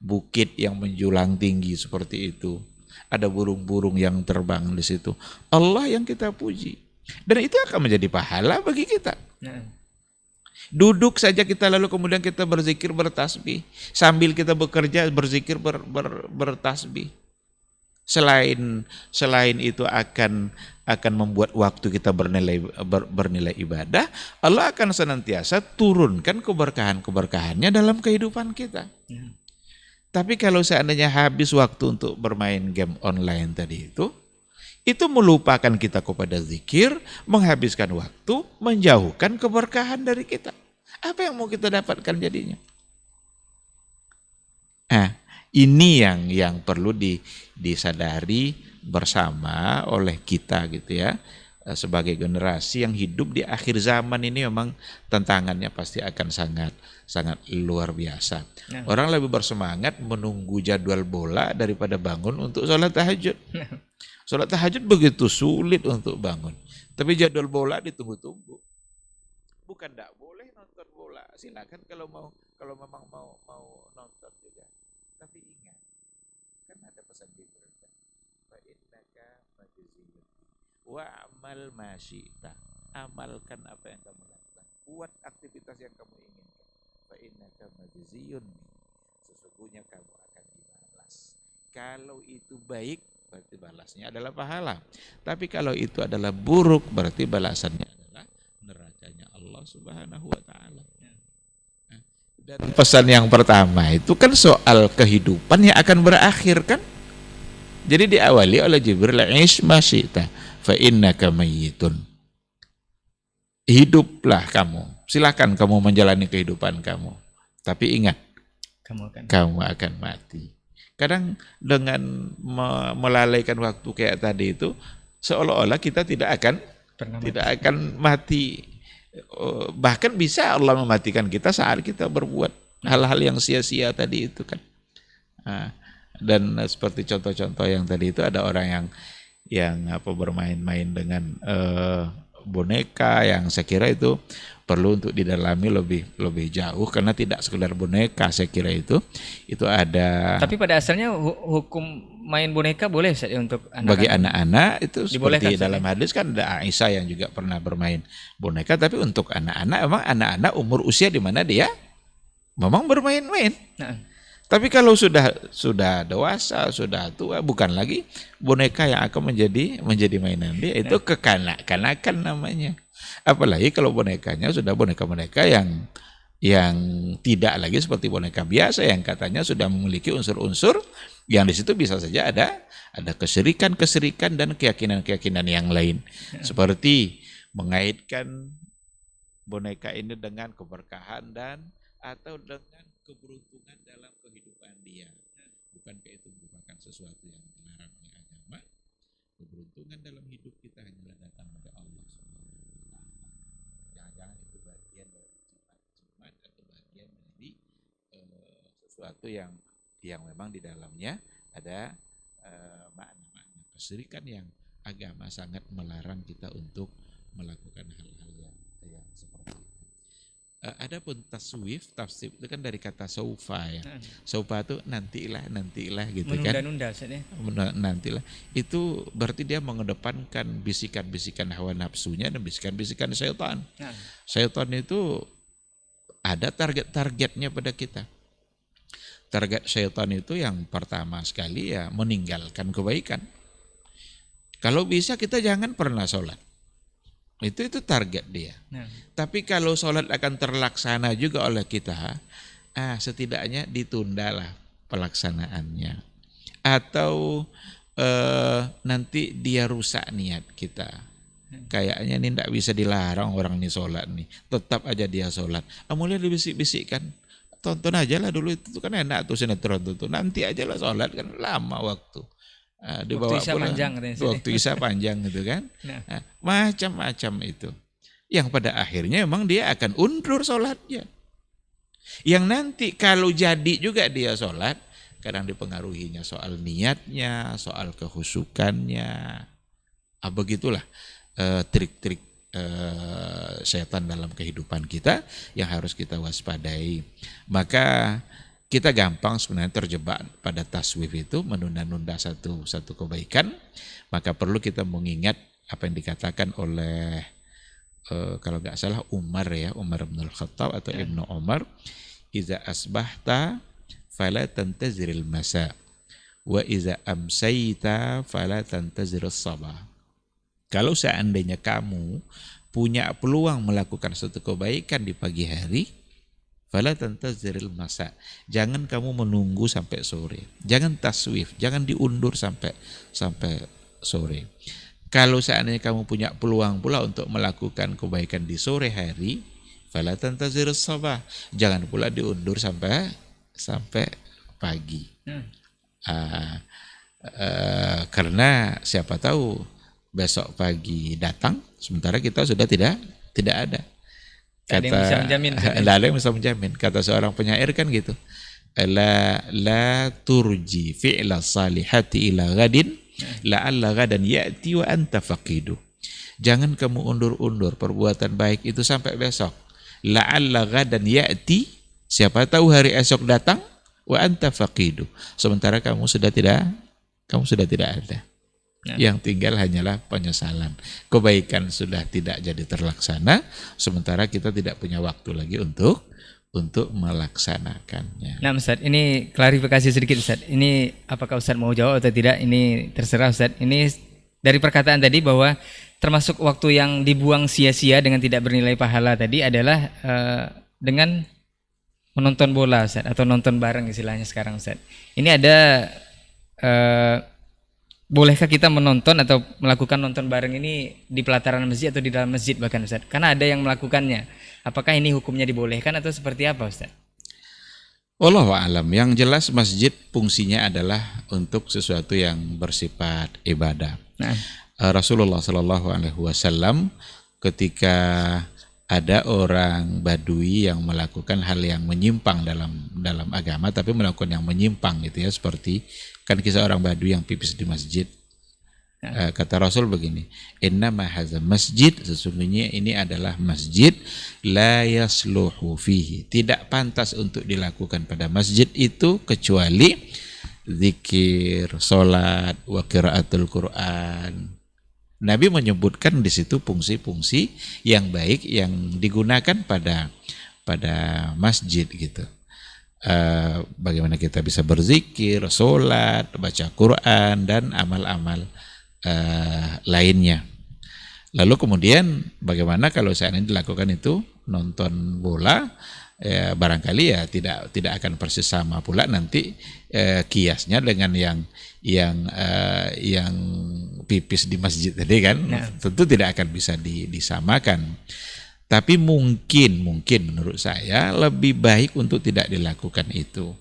Bukit yang menjulang tinggi seperti itu. Ada burung-burung yang terbang di situ. Allah yang kita puji. Dan itu akan menjadi pahala bagi kita. Duduk saja kita lalu kemudian kita berzikir bertasbih. Sambil kita bekerja berzikir bertasbih. Selain itu akan membuat waktu kita bernilai ibadah, Allah akan senantiasa turunkan keberkahan-keberkahannya dalam kehidupan kita. Tapi kalau seandainya habis waktu untuk bermain game online tadi itu melupakan kita kepada zikir, menghabiskan waktu, menjauhkan keberkahan dari kita. Apa yang mau kita dapatkan jadinya? Ini yang perlu disadari bersama oleh kita gitu ya. Sebagai generasi yang hidup di akhir zaman ini memang tantangannya pasti akan sangat luar biasa. Orang lebih bersemangat menunggu jadwal bola daripada bangun untuk sholat tahajud. Sholat tahajud begitu sulit untuk bangun. Tapi jadwal bola ditunggu-tunggu. Bukan tidak boleh nonton bola. Silakan kalau memang mau nonton juga. Tapi ingat, kan ada pesan Jibril kan. Fa innaka majziyun. Wa amal ma syi'ta. Amalkan apa yang kamu lakukan. Buat aktivitas yang kamu inginkan. Fa innaka majziyun. Sesungguhnya kamu akan dibalas. Kalau itu baik, berarti balasnya adalah pahala. Tapi kalau itu adalah buruk, berarti balasannya adalah nerakanya Allah Subhanahu wa taala. Dan pesan yang pertama itu kan soal kehidupan yang akan berakhir kan. Jadi diawali oleh Jibril, "Ish ma syi'ta fa innaka mayyitun." Hiduplah kamu. Silakan kamu menjalani kehidupan kamu. Tapi ingat, kamu akan mati. Kadang dengan melalaikan waktu kayak tadi itu seolah-olah kita tidak akan mati. Bahkan bisa Allah mematikan kita saat kita berbuat hal-hal yang sia-sia tadi itu kan. Dan seperti contoh-contoh yang tadi itu ada orang yang bermain-main dengan boneka yang saya kira itu perlu untuk didalami lebih jauh karena tidak sekedar boneka, saya kira itu ada. Tapi pada asalnya hukum main boneka boleh saja untuk anak-anak. Bagi anak-anak itu seperti dalam hadis kan ada Aisyah yang juga pernah bermain boneka, tapi untuk anak-anak memang anak-anak umur usia di mana dia memang bermain-main. Tapi kalau sudah dewasa, sudah tua, bukan lagi boneka yang akan menjadi mainan dia, itu kekanak-kanakan namanya. Apalagi kalau bonekanya sudah boneka-boneka yang yang tidak lagi seperti boneka biasa yang katanya sudah memiliki unsur-unsur yang di situ bisa saja ada kesyirikan dan keyakinan-keyakinan yang lain. Seperti mengaitkan boneka ini dengan keberkahan dan atau dengan keberuntungan dalam kehidupan dia. Bukankah itu merupakan sesuatu yang dilarang oleh agama? Keberuntungan dalam hidup kita hanyalah datang dari Allah Subhanahu wa taala. Jangan-jangan itu bagian dari jimat atau bagian dari sesuatu yang memang di dalamnya ada makna-makna kesyirikan yang agama sangat melarang kita untuk melakukan hal-hal yang seperti itu. Adapun taswif, tafsir itu kan dari kata saufa ya. Saufa itu nantilah gitu kan. Menunda-nunda Ustaz ya. Nantilah. Itu berarti dia mengedepankan bisikan-bisikan hawa nafsunya dan bisikan-bisikan syaitan. Syaitan itu ada target-targetnya pada kita. Target syaitan itu yang pertama sekali ya meninggalkan kebaikan. Kalau bisa kita jangan pernah sholat. Itu target dia. Tapi kalau sholat akan terlaksana juga oleh kita, setidaknya ditundalah pelaksanaannya. Atau nanti dia rusak niat kita. Kayaknya ini tidak bisa dilarang orang ini sholat nih. Tetap aja dia sholat. Mulai dibisik-bisikkan. Tonton aja lah dulu itu kan enak tuh sinetron tuh. Nanti aja lah sholat kan lama waktu. Dibawa waktu isya pulang. panjang Waktu isya panjang gitu kan. Macam-macam itu. Yang pada akhirnya memang dia akan undur sholatnya. Yang nanti kalau jadi juga dia sholat, kadang dipengaruhinya soal niatnya, soal kehusukannya. Begitulah trik-trik setan dalam kehidupan kita yang harus kita waspadai. Maka kita gampang sebenarnya terjebak pada taswif itu, menunda-nunda satu kebaikan. Maka perlu kita mengingat apa yang dikatakan oleh kalau nggak salah Umar bin Khattab atau Ibnu Umar, iza asbahta fala tantaziril masa wa iza amsayta fala tantazirus sabah. Kalau seandainya kamu punya peluang melakukan suatu kebaikan di pagi hari, fala tantaziril masa. Jangan kamu menunggu sampai sore. Jangan taswif, jangan diundur sampai sore. Kalau seandainya kamu punya peluang pula untuk melakukan kebaikan di sore hari, fala tantazirus sabah. Jangan pula diundur sampai pagi. Karena siapa tahu besok pagi datang, sementara kita sudah tidak ada. Ada yang bisa menjamin. Tidak ada yang bisa menjamin. Kata seorang penyair kan gitu. La turji fi'la salihati ila gadin, la'alla gadan ya'ti wa anta faqidu. Jangan kamu undur-undur perbuatan baik itu sampai besok. La'alla gadan ya'ti, siapa tahu hari esok datang, wa anta faqidu. Sementara kamu sudah tidak ada. Yang tinggal hanyalah penyesalan. Kebaikan sudah tidak jadi terlaksana, sementara kita tidak punya waktu lagi untuk melaksanakannya. Nah Ustaz, ini klarifikasi sedikit Ustaz. Ini apakah Ustaz mau jawab atau tidak? Ini terserah Ustaz. Ini dari perkataan tadi bahwa termasuk waktu yang dibuang sia-sia dengan tidak bernilai pahala tadi adalah dengan menonton bola Ustaz, atau nonton bareng istilahnya sekarang Ustaz. Ini ada bolehkah kita menonton atau melakukan nonton bareng ini di pelataran masjid atau di dalam masjid bahkan Ustaz? Karena ada yang melakukannya. Apakah ini hukumnya dibolehkan atau seperti apa Ustaz? Wallahu a'lam. Yang jelas masjid fungsinya adalah untuk sesuatu yang bersifat ibadah. Rasulullah Shallallahu Alaihi Wasallam ketika ada orang Badui yang melakukan hal yang menyimpang dalam agama, tapi melakukan yang menyimpang gitu ya, seperti kan kisah orang Badui yang pipis di masjid. Kata Rasul begini, innama hadza masjid, sesungguhnya ini adalah masjid, la yasluhu fihi, tidak pantas untuk dilakukan pada masjid itu kecuali zikir, salat, wa qiraatul Quran. Nabi menyebutkan di situ fungsi-fungsi yang baik yang digunakan pada masjid gitu. Bagaimana kita bisa berzikir, sholat, baca Quran dan amal-amal lainnya. Lalu kemudian bagaimana kalau seandainya dilakukan itu nonton bola, barangkali ya tidak akan persis sama pula nanti kiasnya dengan yang pipis di masjid tadi kan. Tentu tidak akan bisa disamakan. Tapi mungkin menurut saya lebih baik untuk tidak dilakukan itu.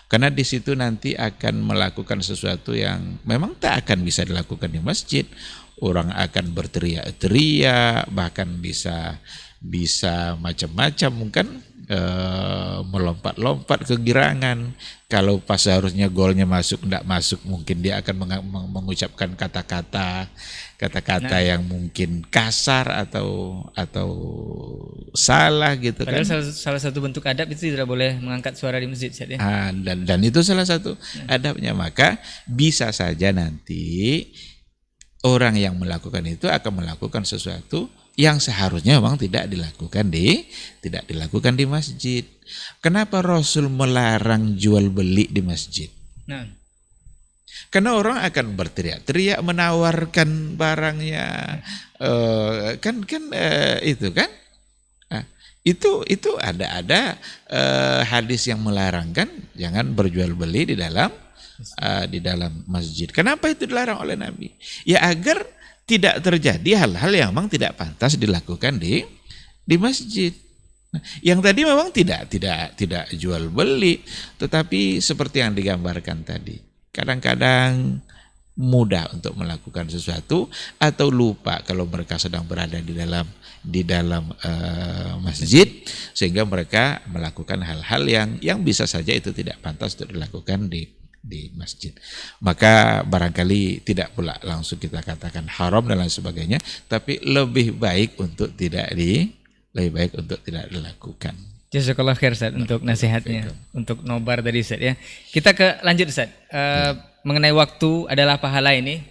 Karena di situ nanti akan melakukan sesuatu yang memang tak akan bisa dilakukan di masjid. Orang akan berteriak-teriak, bahkan bisa macam-macam, mungkin melompat-lompat kegirangan. Kalau pas seharusnya golnya masuk, tidak masuk, mungkin dia akan mengucapkan kata-kata yang mungkin kasar atau salah gitu. Padahal kan. salah satu bentuk adab itu tidak boleh mengangkat suara di masjid, ya. Dan itu salah satu adabnya. Maka bisa saja nanti orang yang melakukan itu akan melakukan sesuatu yang seharusnya memang tidak dilakukan di masjid. Kenapa Rasul melarang jual beli di masjid? Karena orang akan berteriak-teriak menawarkan barangnya, itu kan. Nah, itu ada hadis yang melarang kan, jangan berjual beli di dalam masjid. Kenapa itu dilarang oleh Nabi? Ya agar tidak terjadi hal-hal yang memang tidak pantas dilakukan di masjid. Nah, yang tadi memang tidak jual beli, tetapi seperti yang digambarkan tadi, kadang-kadang mudah untuk melakukan sesuatu atau lupa kalau mereka sedang berada di dalam masjid, sehingga mereka melakukan hal-hal yang bisa saja itu tidak pantas untuk dilakukan di masjid. Maka barangkali tidak pula langsung kita katakan haram dan lain sebagainya, tapi lebih baik untuk tidak dilakukan. Jazakallah khair Ustaz untuk nasihatnya, untuk nobar tadi Ustaz ya. Kita lanjut Ustaz. Mengenai waktu adalah pahala ini,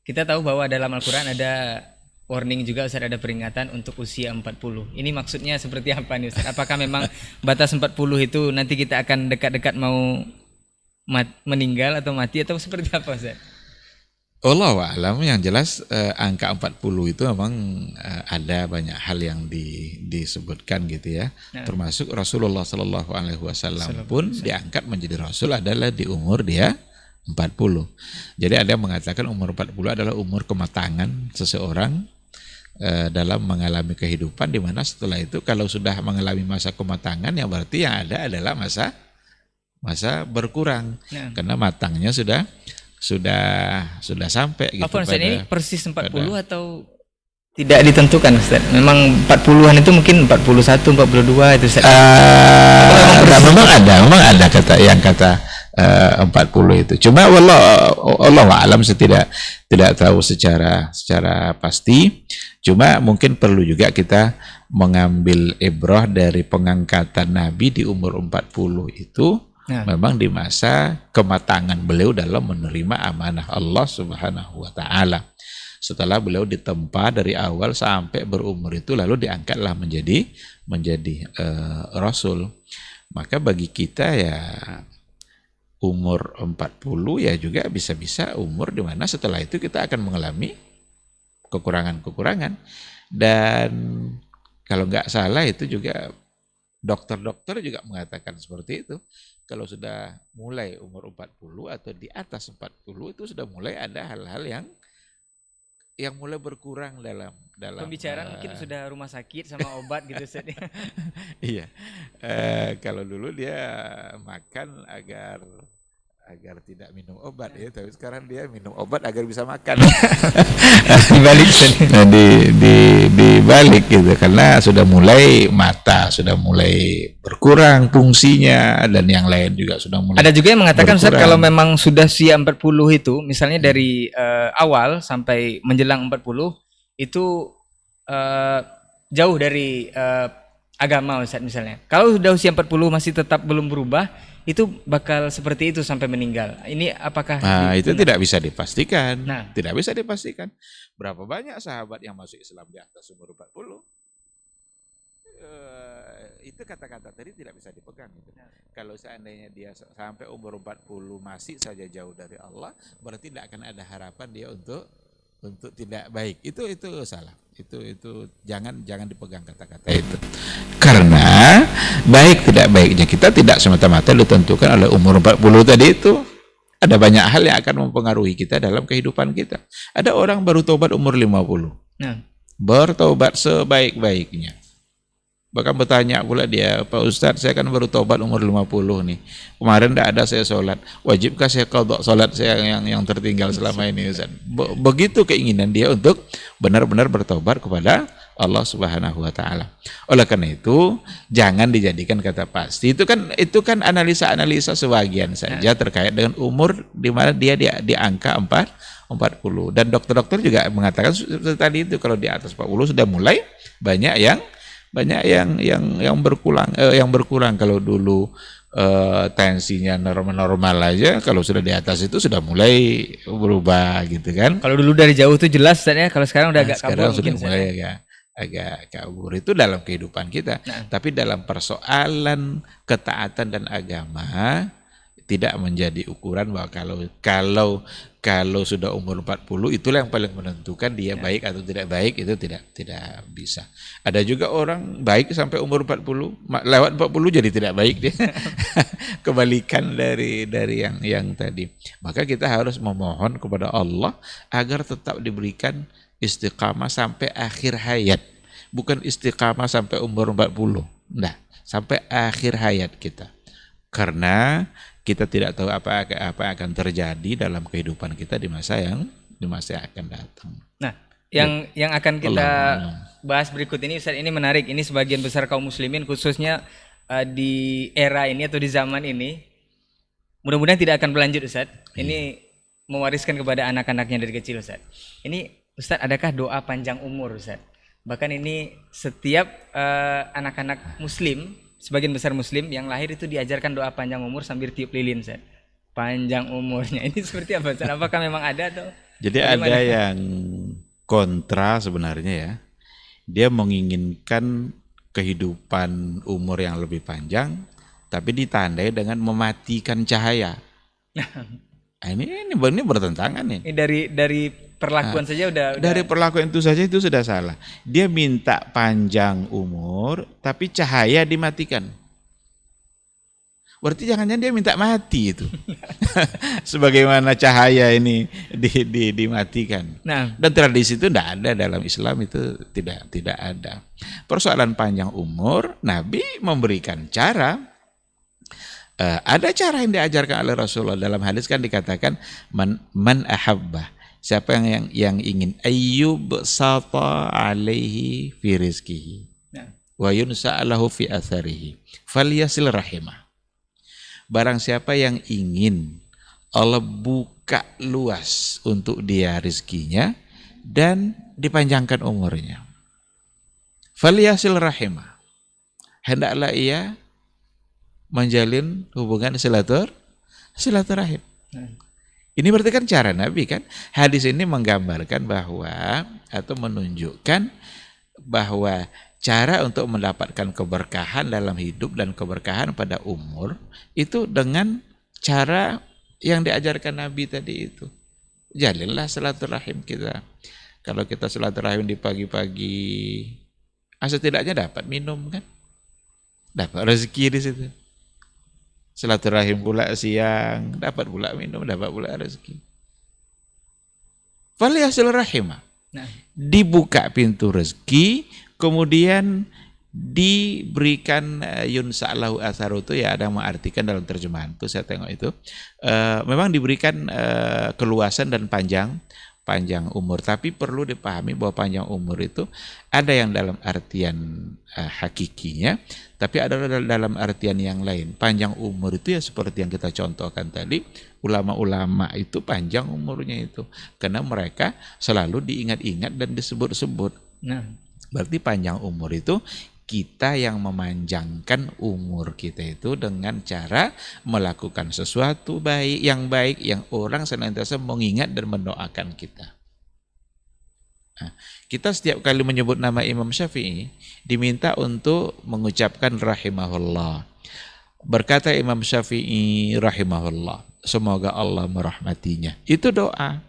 kita tahu bahwa dalam Al-Quran ada warning juga Ustaz, ada peringatan untuk usia 40. Ini maksudnya seperti apa nih Ustaz? Apakah memang batas 40 itu nanti kita akan dekat-dekat mau meninggal atau mati atau seperti apa Ustaz? Wallahu a'lam, yang jelas angka 40 itu memang ada banyak hal yang disebutkan gitu ya. Termasuk Rasulullah Shallallahu Alaihi Wasallam pun diangkat menjadi Rasul adalah di umur dia 40. Jadi ada yang mengatakan umur 40 adalah umur kematangan seseorang dalam mengalami kehidupan, di mana setelah itu kalau sudah mengalami masa kematangan, ya berarti yang ada adalah masa berkurang, karena matangnya sudah sampai gitu. Apa Ustaz, ini persis 40 atau tidak ditentukan Ustaz? Memang 40-an itu mungkin 41, 42 itu Ustaz. Memang ada kata 40 itu. Cuma wallahu a'lam, saya tidak tahu secara pasti. Cuma mungkin perlu juga kita mengambil ibrah dari pengangkatan Nabi di umur 40 itu. Memang di masa kematangan beliau dalam menerima amanah Allah Subhanahu wa taala. Setelah beliau ditempa dari awal sampai berumur itu, lalu diangkatlah menjadi rasul. Maka bagi kita ya umur 40 ya juga bisa-bisa umur di mana setelah itu kita akan mengalami kekurangan-kekurangan. Dan kalau nggak salah itu juga dokter-dokter juga mengatakan seperti itu. Kalau sudah mulai umur 40 atau di atas 40 itu sudah mulai ada hal-hal yang mulai berkurang dalam pembicaraan, mungkin sudah rumah sakit sama obat gitu Ustaz. Iya. Kalau dulu dia makan agar tidak minum obat ya, tapi sekarang dia minum obat agar bisa makan. Dibalik nah, dibalik gitu, karena sudah mulai mata sudah mulai berkurang fungsinya, dan yang lain juga sudah mulai. Ada juga yang mengatakan Ustaz, kalau memang sudah usia 40 itu, misalnya dari awal sampai menjelang 40 itu jauh dari agama Ustaz misalnya. Kalau sudah usia 40 masih tetap belum berubah, itu bakal seperti itu sampai meninggal. Ini apakah itu tidak bisa dipastikan. Tidak bisa dipastikan. Berapa banyak sahabat yang masuk Islam di atas umur 40? Itu kata-kata tadi tidak bisa dipegang gitu. Kalau seandainya dia sampai umur 40 masih saja jauh dari Allah, berarti tidak akan ada harapan dia untuk tidak baik. Itu salah. Itu jangan dipegang kata-kata itu. Karena Karena baik tidak baiknya kita tidak semata-mata ditentukan oleh umur 40 tadi itu. Ada banyak hal yang akan mempengaruhi kita dalam kehidupan kita. Ada orang baru tobat umur 50. Nah, Bertobat sebaik-baiknya. Bahkan bertanya pula dia, Pak Ustadz, saya kan baru tobat umur 50 nih. Kemarin tidak ada saya sholat. Wajibkah saya qadha sholat saya yang tertinggal selama ini, Ustadz? Begitu keinginan dia untuk benar-benar bertobat kepada Allah Subhanahu wa taala. Oleh karena itu, jangan dijadikan kata pasti. Itu kan analisa-analisa sebagian saja terkait dengan umur di mana dia di angka 40. Dan dokter-dokter juga mengatakan tadi itu kalau di atas 40 sudah mulai banyak yang berkurang kalau dulu tensinya normal aja, kalau sudah di atas itu sudah mulai berubah gitu kan. kalau dulu dari jauh tuh jelas Ustaz ya, kalau sekarang udah agak Sekarang kabur sudah mungkin mulai agak kabur. Itu dalam kehidupan kita. Tapi dalam persoalan ketaatan dan agama tidak menjadi ukuran bahwa kalau sudah umur 40 itulah yang paling menentukan dia baik atau tidak baik, itu tidak bisa. Ada juga orang baik sampai umur 40, lewat 40 jadi tidak baik dia. Kebalikan dari yang tadi. Maka kita harus memohon kepada Allah agar tetap diberikan istiqamah sampai akhir hayat. Bukan istiqamah sampai umur 40. Nah, sampai akhir hayat kita. Karena kita tidak tahu apa akan terjadi dalam kehidupan kita di masa yang akan datang. Nah, yang akan kita bahas berikut ini Ustaz, ini menarik. Ini sebagian besar kaum muslimin khususnya di era ini atau di zaman ini, mudah-mudahan tidak akan berlanjut Ustaz. Ini mewariskan kepada anak-anaknya dari kecil Ustaz. Ini Ustaz, adakah doa panjang umur Ustaz? Bahkan ini setiap anak-anak muslim, sebagian besar muslim yang lahir itu diajarkan doa panjang umur sambil tiup lilin Ustaz. Panjang umurnya. Ini seperti apa Ustaz? Apakah memang ada atau? Jadi bagaimana? Ada yang kontra sebenarnya ya. Dia menginginkan kehidupan umur yang lebih panjang tapi ditandai dengan mematikan cahaya. Nah, ini bertentangan nih. Ini dari perlakuan saja udah dari perlakuan itu saja itu sudah salah. Dia minta panjang umur tapi cahaya dimatikan. Berarti jangan-jangan dia minta mati itu. Sebagaimana cahaya ini dimatikan. Nah, dan tradisi itu tidak ada dalam Islam, itu tidak ada. Persoalan panjang umur, Nabi memberikan cara. Ada cara yang diajarkan oleh Rasulullah. Dalam hadis kan dikatakan man ahabba, siapa yang ingin ayyub sata alaihi fi rizkihi wa yunsa'alahu fi atharihi falyasil rahimah. Barang siapa yang ingin Allah buka luas untuk dia rizkinya dan dipanjangkan umurnya, falyasil rahimah, hendaklah ia menjalin hubungan silaturahim. Ini berarti kan cara Nabi kan. Hadis ini menggambarkan bahwa atau menunjukkan bahwa cara untuk mendapatkan keberkahan dalam hidup dan keberkahan pada umur itu dengan cara yang diajarkan Nabi tadi itu. Jalinlah silaturahim kita. Kalau kita silaturahim di pagi-pagi, setidaknya dapat minum kan, dapat rezeki di situ. Silaturahim pula siang, dapat pula minum, dapat pula rezeki. Falyasil rahimah. Dibuka pintu rezeki, kemudian diberikan yunsa'lahu atharu, itu ya ada yang mengartikan dalam terjemahan itu, saya tengok itu. Memang diberikan keluasan dan panjang umur, tapi perlu dipahami bahwa panjang umur itu ada yang dalam artian hakikinya, tapi ada dalam artian yang lain. Panjang umur itu ya seperti yang kita contohkan tadi, ulama-ulama itu panjang umurnya itu karena mereka selalu diingat-ingat dan disebut-sebut. Nah, berarti panjang umur itu kita yang memanjangkan umur kita itu dengan cara melakukan sesuatu yang baik yang orang senantiasa mengingat dan mendoakan kita. Nah, kita setiap kali menyebut nama Imam Syafi'i diminta untuk mengucapkan rahimahullah. Berkata Imam Syafi'i rahimahullah, semoga Allah merahmatinya. Itu doa.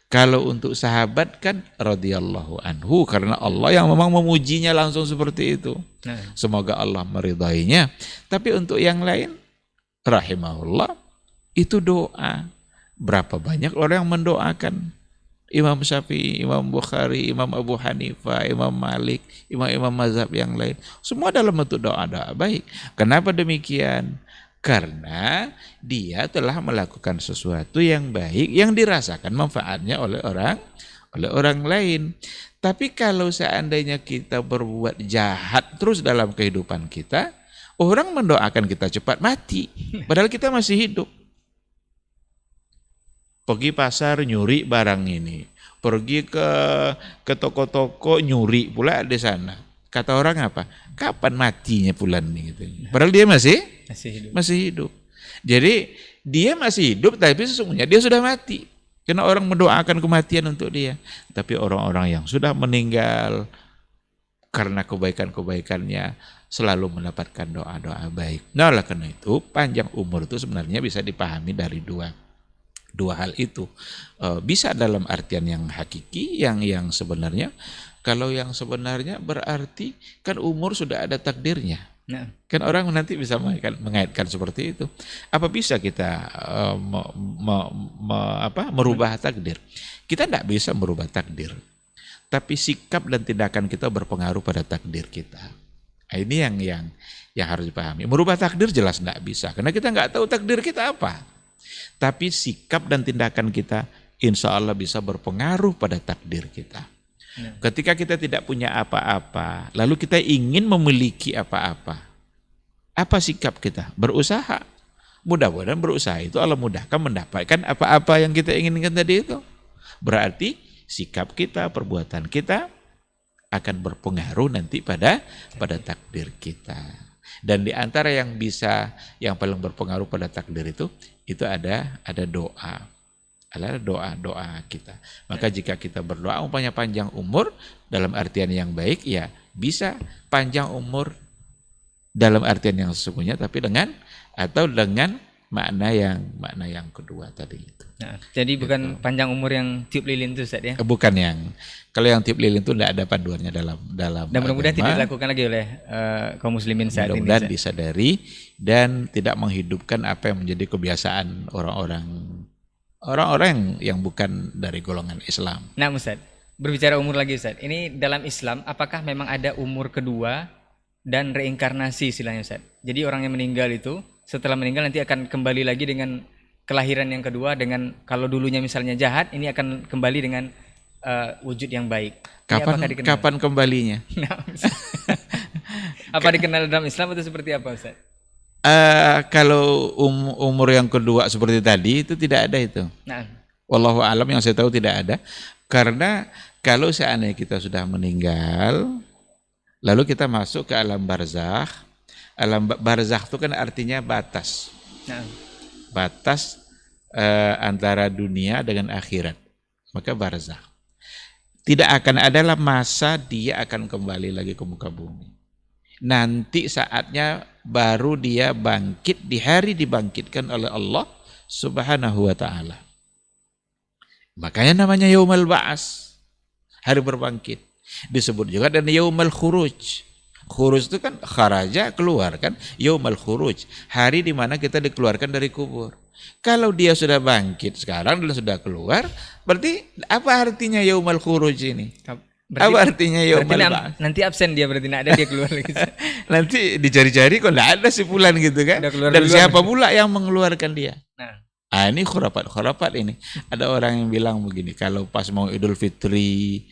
Kalau untuk sahabat kan radhiyallahu anhu, karena Allah yang memang memujinya langsung seperti itu. Semoga Allah meridainya. Tapi untuk yang lain, rahimahullah, itu doa. Berapa banyak orang yang mendoakan Imam Syafi'i, Imam Bukhari, Imam Abu Hanifah, Imam Malik, imam-imam mazhab yang lain. Semua dalam bentuk doa-doa baik. Kenapa demikian? Karena dia telah melakukan sesuatu yang baik yang dirasakan manfaatnya oleh orang lain. Tapi kalau seandainya kita berbuat jahat terus dalam kehidupan kita, orang mendoakan kita cepat mati, padahal kita masih hidup. Pergi pasar nyuri barang ini, pergi ke toko-toko nyuri pula di sana. Kata orang apa? Kapan matinya bulan ini gitu. Padahal dia masih hidup. Jadi dia masih hidup tapi sesungguhnya dia sudah mati. Karena orang mendoakan kematian untuk dia. Tapi orang-orang yang sudah meninggal karena kebaikan-kebaikannya selalu mendapatkan doa-doa baik. Nah, oleh karena itu panjang umur itu sebenarnya bisa dipahami dari dua hal itu. Bisa dalam artian yang hakiki, yang sebenarnya. Kalau yang sebenarnya berarti kan umur sudah ada takdirnya. Kan orang nanti bisa mengaitkan seperti itu. Apa bisa kita merubah takdir? Kita tidak bisa merubah takdir. Tapi sikap dan tindakan kita berpengaruh pada takdir kita. Nah, ini yang harus dipahami. Merubah takdir jelas tidak bisa. Karena kita nggak tahu takdir kita apa. Tapi sikap dan tindakan kita insya Allah bisa berpengaruh pada takdir kita. Ketika kita tidak punya apa-apa, lalu kita ingin memiliki apa-apa. Apa sikap kita? Berusaha. Mudah-mudahan berusaha itu Allah mudahkan mendapatkan apa-apa yang kita inginkan tadi itu. Berarti sikap kita, perbuatan kita akan berpengaruh nanti pada takdir kita. Dan di antara yang paling berpengaruh pada takdir itu ada doa. Adalah doa kita. Maka jika kita berdoa umpamanya panjang umur dalam artian yang baik, ya bisa panjang umur dalam artian yang sesungguhnya, tapi dengan makna yang kedua tadi itu. Nah, jadi bukan panjang umur yang tiup lilin itu Ustaz ya? Bukan kalau yang tiup lilin itu tidak ada panduannya dalam. Dan mudah-mudahan tidak dilakukan lagi oleh kaum muslimin saat ini. Mudah-mudahan disadari dan tidak menghidupkan apa yang menjadi kebiasaan orang-orang yang bukan dari golongan Islam. Nah Ustaz, berbicara umur lagi Ustaz, ini dalam Islam apakah memang ada umur kedua dan reinkarnasi istilahnya Ustaz? Jadi orang yang meninggal itu setelah meninggal nanti akan kembali lagi dengan kelahiran yang kedua, dengan kalau dulunya misalnya jahat, ini akan kembali dengan wujud yang baik. Kapan kembalinya? Apa dikenal dalam Islam atau seperti apa Ustaz? Kalau umur yang kedua seperti tadi itu tidak ada itu. Wallahu alam, yang saya tahu tidak ada. Karena kalau seandainya kita sudah meninggal, lalu kita masuk ke alam barzakh. Alam barzakh itu kan artinya batas. Batas antara dunia dengan akhirat. Maka barzakh. Tidak akan adalah masa dia akan kembali lagi ke muka bumi. Nanti saatnya baru dia bangkit di hari dibangkitkan oleh Allah Subhanahu wa ta'ala. Makanya namanya Yaumul Ba'as, hari berbangkit. Disebut juga dan Yaumul Khuruj. Khuruj itu kan kharaja, keluar kan. Yaumul Khuruj, hari di mana kita dikeluarkan dari kubur. Kalau dia sudah bangkit sekarang dan sudah keluar, berarti apa artinya Yaumul Khuruj ini? Apa artinya Yaumul Ba'as? Nanti absen dia, berarti tidak ada dia keluar lagi. Nanti dicari-cari kok tidak ada si fulan gitu kan. Dan siapa pula yang mengeluarkan dia? Ini khurafat ini. Ada orang yang bilang begini, kalau pas mau Idul Fitri,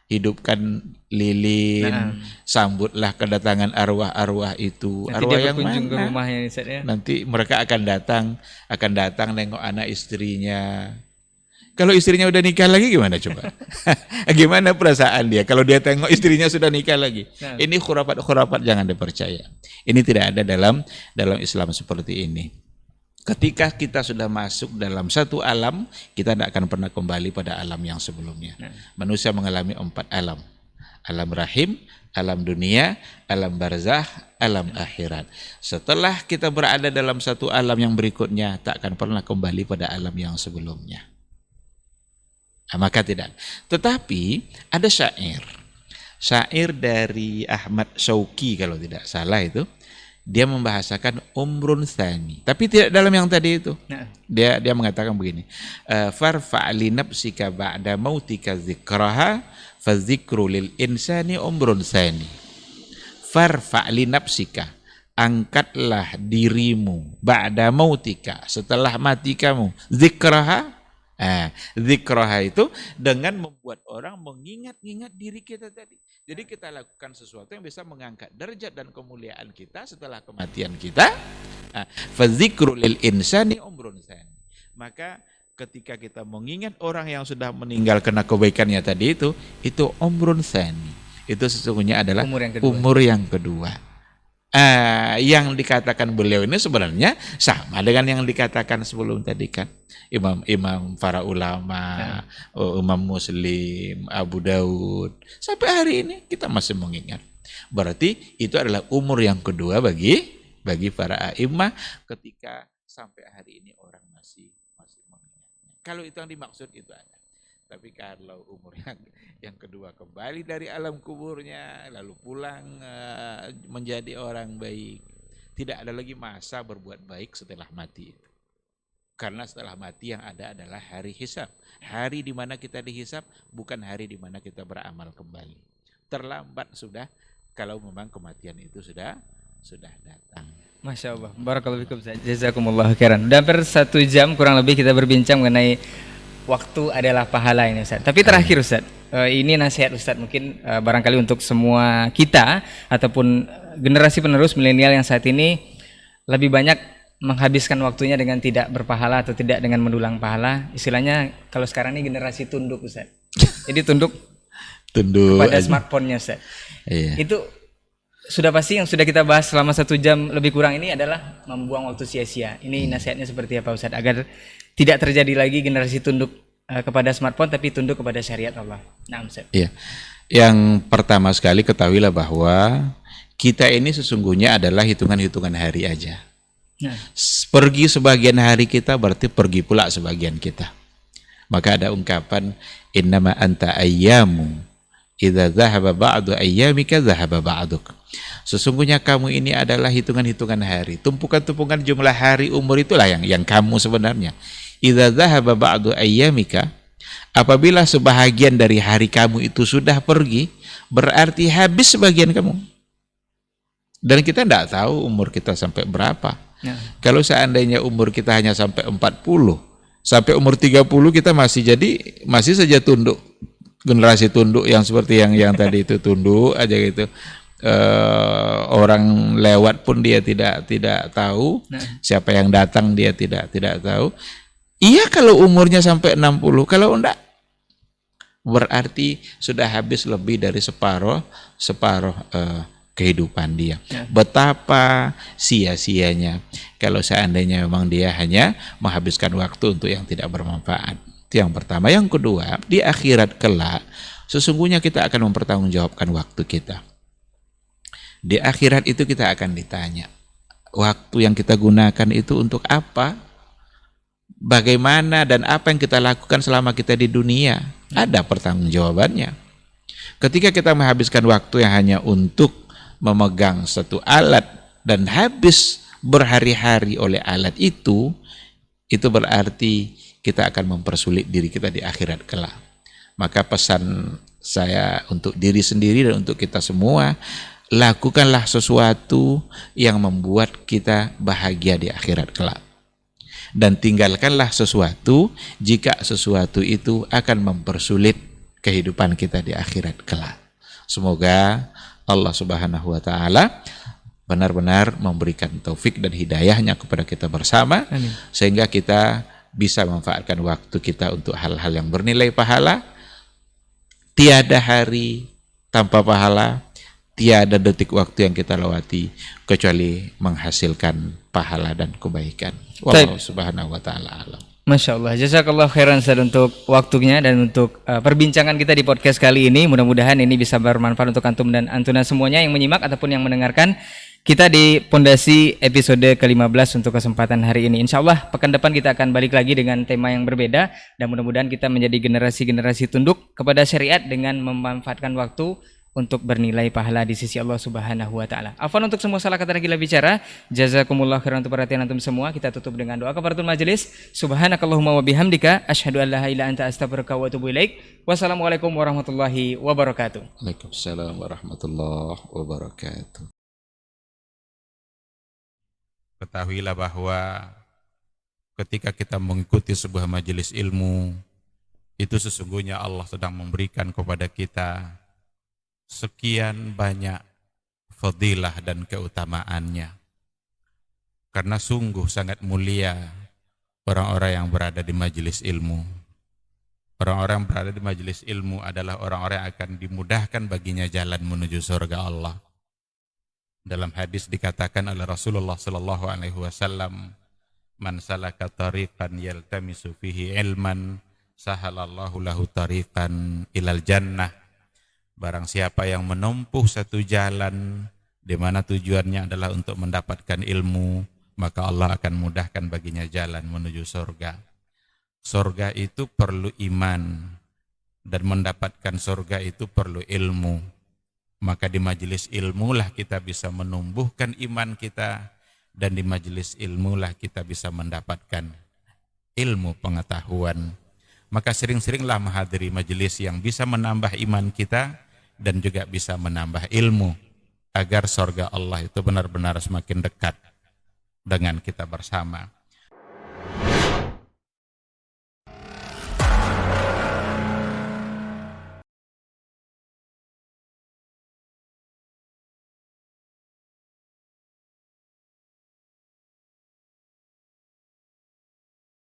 hidupkan lilin, sambutlah kedatangan arwah-arwah itu. Nanti arwah dia yang berkunjung mana? Ke rumahnya ya. Nanti mereka akan datang nengok anak istrinya. Kalau istrinya udah nikah lagi gimana coba? Gimana perasaan dia kalau dia tengok istrinya sudah nikah lagi? Ini khurafat jangan dipercaya. Ini tidak ada dalam Islam seperti ini. Ketika kita sudah masuk dalam satu alam, kita tidak akan pernah kembali pada alam yang sebelumnya. Manusia mengalami 4 alam. Alam rahim, alam dunia, alam barzakh, alam akhirat. Setelah kita berada dalam satu alam yang berikutnya, tak akan pernah kembali pada alam yang sebelumnya. Maka tidak. Tetapi ada syair dari Ahmad Syauqi kalau tidak salah itu, dia membahasakan umrun tsani, tapi tidak dalam yang tadi itu. Dia mengatakan begini, farfa' li nafsika ba'da mautika dzikraha fa dzikru lil insani umrun tsani. Farfa' li nafsika, angkatlah dirimu ba'da mautika, setelah mati kamu, dzikraha. Dzikraha itu dengan membuat orang mengingat-ingat diri kita tadi. Jadi kita lakukan sesuatu yang bisa mengangkat derajat dan kemuliaan kita setelah kematian kita. Fa dzikru lil insani umrun tsani. Maka ketika kita mengingat orang yang sudah meninggal karena kebaikannya tadi itu umrun tsani. Itu sesungguhnya adalah umur yang kedua. Yang dikatakan beliau ini sebenarnya sama dengan yang dikatakan sebelum tadi kan. Imam para ulama, Imam Muslim, Abu Daud. Sampai hari ini kita masih mengingat. Berarti itu adalah umur yang kedua bagi para a'immah ketika sampai hari ini orang masih mengingatnya. Kalau itu yang dimaksud itu ada. Tapi kalau umur yang kedua kembali dari alam kuburnya, lalu pulang menjadi orang baik, tidak ada lagi masa berbuat baik setelah mati itu. Karena setelah mati yang ada adalah hari hisab. Hari di mana kita dihisab, bukan hari di mana kita beramal kembali. Terlambat sudah kalau memang kematian itu sudah datang. Masya Allah, barakallahu fikum, jazakumullah khairan. Udah hampir 1 jam kurang lebih kita berbincang mengenai waktu adalah pahala ini, Ustaz. Tapi terakhir, Ustaz, ini nasihat Ustaz mungkin barangkali untuk semua kita ataupun generasi penerus milenial yang saat ini lebih banyak menghabiskan waktunya dengan tidak berpahala atau tidak dengan mendulang pahala. Istilahnya kalau sekarang ini generasi tunduk, Ustaz. Jadi tunduk kepada smartphone-nya, Ustaz. Iya. Itu sudah pasti yang sudah kita bahas selama 1 jam lebih kurang ini adalah membuang waktu sia-sia. Ini nasihatnya seperti apa, Ustaz, agar tidak terjadi lagi generasi tunduk kepada smartphone tapi tunduk kepada syariat Allah. Nah, Ustaz. Iya. Yang pertama sekali ketahuilah bahwa kita ini sesungguhnya adalah hitungan-hitungan hari aja. Nah. Pergi sebagian hari kita berarti pergi pula sebagian kita. Maka ada ungkapan innama anta ayyamu idza dhahaba ba'du ayyamika dhahaba ba'duk. Sesungguhnya kamu ini adalah hitungan-hitungan hari. Tumpukan-tumpukan jumlah hari umur itulah yang kamu sebenarnya. Idza dhahaba ba'du ayyamika, apabila sebahagian dari hari kamu itu sudah pergi, berarti habis sebagian kamu. Dan kita tidak tahu umur kita sampai berapa. Ya. Kalau seandainya umur kita hanya sampai 40, sampai umur 30 kita masih saja tunduk. Generasi tunduk yang seperti yang tadi itu, tunduk aja gitu. Orang lewat pun dia tidak tahu. Nah. Siapa yang datang dia tidak tahu. Iya kalau umurnya sampai 60, kalau enggak berarti sudah habis lebih dari separuh kehidupan dia. Ya. Betapa sia-sianya kalau seandainya memang dia hanya menghabiskan waktu untuk yang tidak bermanfaat. Itu yang pertama. Yang kedua, di akhirat kelak sesungguhnya kita akan mempertanggungjawabkan waktu kita. Di akhirat itu kita akan ditanya, waktu yang kita gunakan itu untuk apa? Bagaimana dan apa yang kita lakukan selama kita di dunia? Ada pertanggungjawabannya. Ketika kita menghabiskan waktu yang hanya untuk memegang satu alat dan habis berhari-hari oleh alat itu berarti kita akan mempersulit diri kita di akhirat kelak. Maka pesan saya untuk diri sendiri dan untuk kita semua, lakukanlah sesuatu yang membuat kita bahagia di akhirat kelak. Dan tinggalkanlah sesuatu jika sesuatu itu akan mempersulit kehidupan kita di akhirat kelak. Semoga Allah Subhanahu wa taala benar-benar memberikan taufik dan hidayahnya kepada kita bersama. Amin. Sehingga kita bisa memanfaatkan waktu kita untuk hal-hal yang bernilai pahala. Tiada hari tanpa pahala, tiada detik waktu yang kita lewati kecuali menghasilkan pahala dan kebaikan. Wallahu subhanahu wa ta'ala alam. Masya Allah, jazakallah khairan Ustaz untuk waktunya dan untuk perbincangan kita di podcast kali ini. Mudah-mudahan ini bisa bermanfaat untuk antum dan antuna semuanya yang menyimak ataupun yang mendengarkan. Kita di Pondasi episode ke-15 untuk kesempatan hari ini. Insya Allah pekan depan kita akan balik lagi dengan tema yang berbeda. Dan mudah-mudahan kita menjadi generasi-generasi tunduk kepada syariat dengan memanfaatkan waktu untuk bernilai pahala di sisi Allah Subhanahu wa taala. Afwan untuk semua salah kata dan gila bicara. Jazakumullah khairan untuk perhatian antum semua. Kita tutup dengan doa kafaratul majelis. Subhanakallahumma wa bihamdika asyhadu an la ilaha illa anta astaghfiruka wa atubu ilaik. Wassalamualaikum warahmatullahi wabarakatuh. Waalaikumsalam warahmatullahi wabarakatuh. Ketahuilah bahwa ketika kita mengikuti sebuah majelis ilmu, itu sesungguhnya Allah sedang memberikan kepada kita sekian banyak fadilah dan keutamaannya. Karena sungguh sangat mulia orang-orang yang berada di majelis ilmu. Orang-orang yang berada di majelis ilmu adalah orang-orang yang akan dimudahkan baginya jalan menuju surga Allah. Dalam hadis dikatakan oleh Rasulullah sallallahu alaihi wasallam, "Man salaka tariqan yaltamisu fihi ilman, sahalallahu lahu tariqan ilal jannah." Barang siapa yang menempuh satu jalan di mana tujuannya adalah untuk mendapatkan ilmu, maka Allah akan mudahkan baginya jalan menuju surga. Surga itu perlu iman, dan mendapatkan surga itu perlu ilmu. Maka di majelis ilmulah kita bisa menumbuhkan iman kita, dan di majelis ilmulah kita bisa mendapatkan ilmu pengetahuan. Maka sering-seringlah menghadiri majelis yang bisa menambah iman kita dan juga bisa menambah ilmu, agar surga Allah itu benar-benar semakin dekat dengan kita bersama.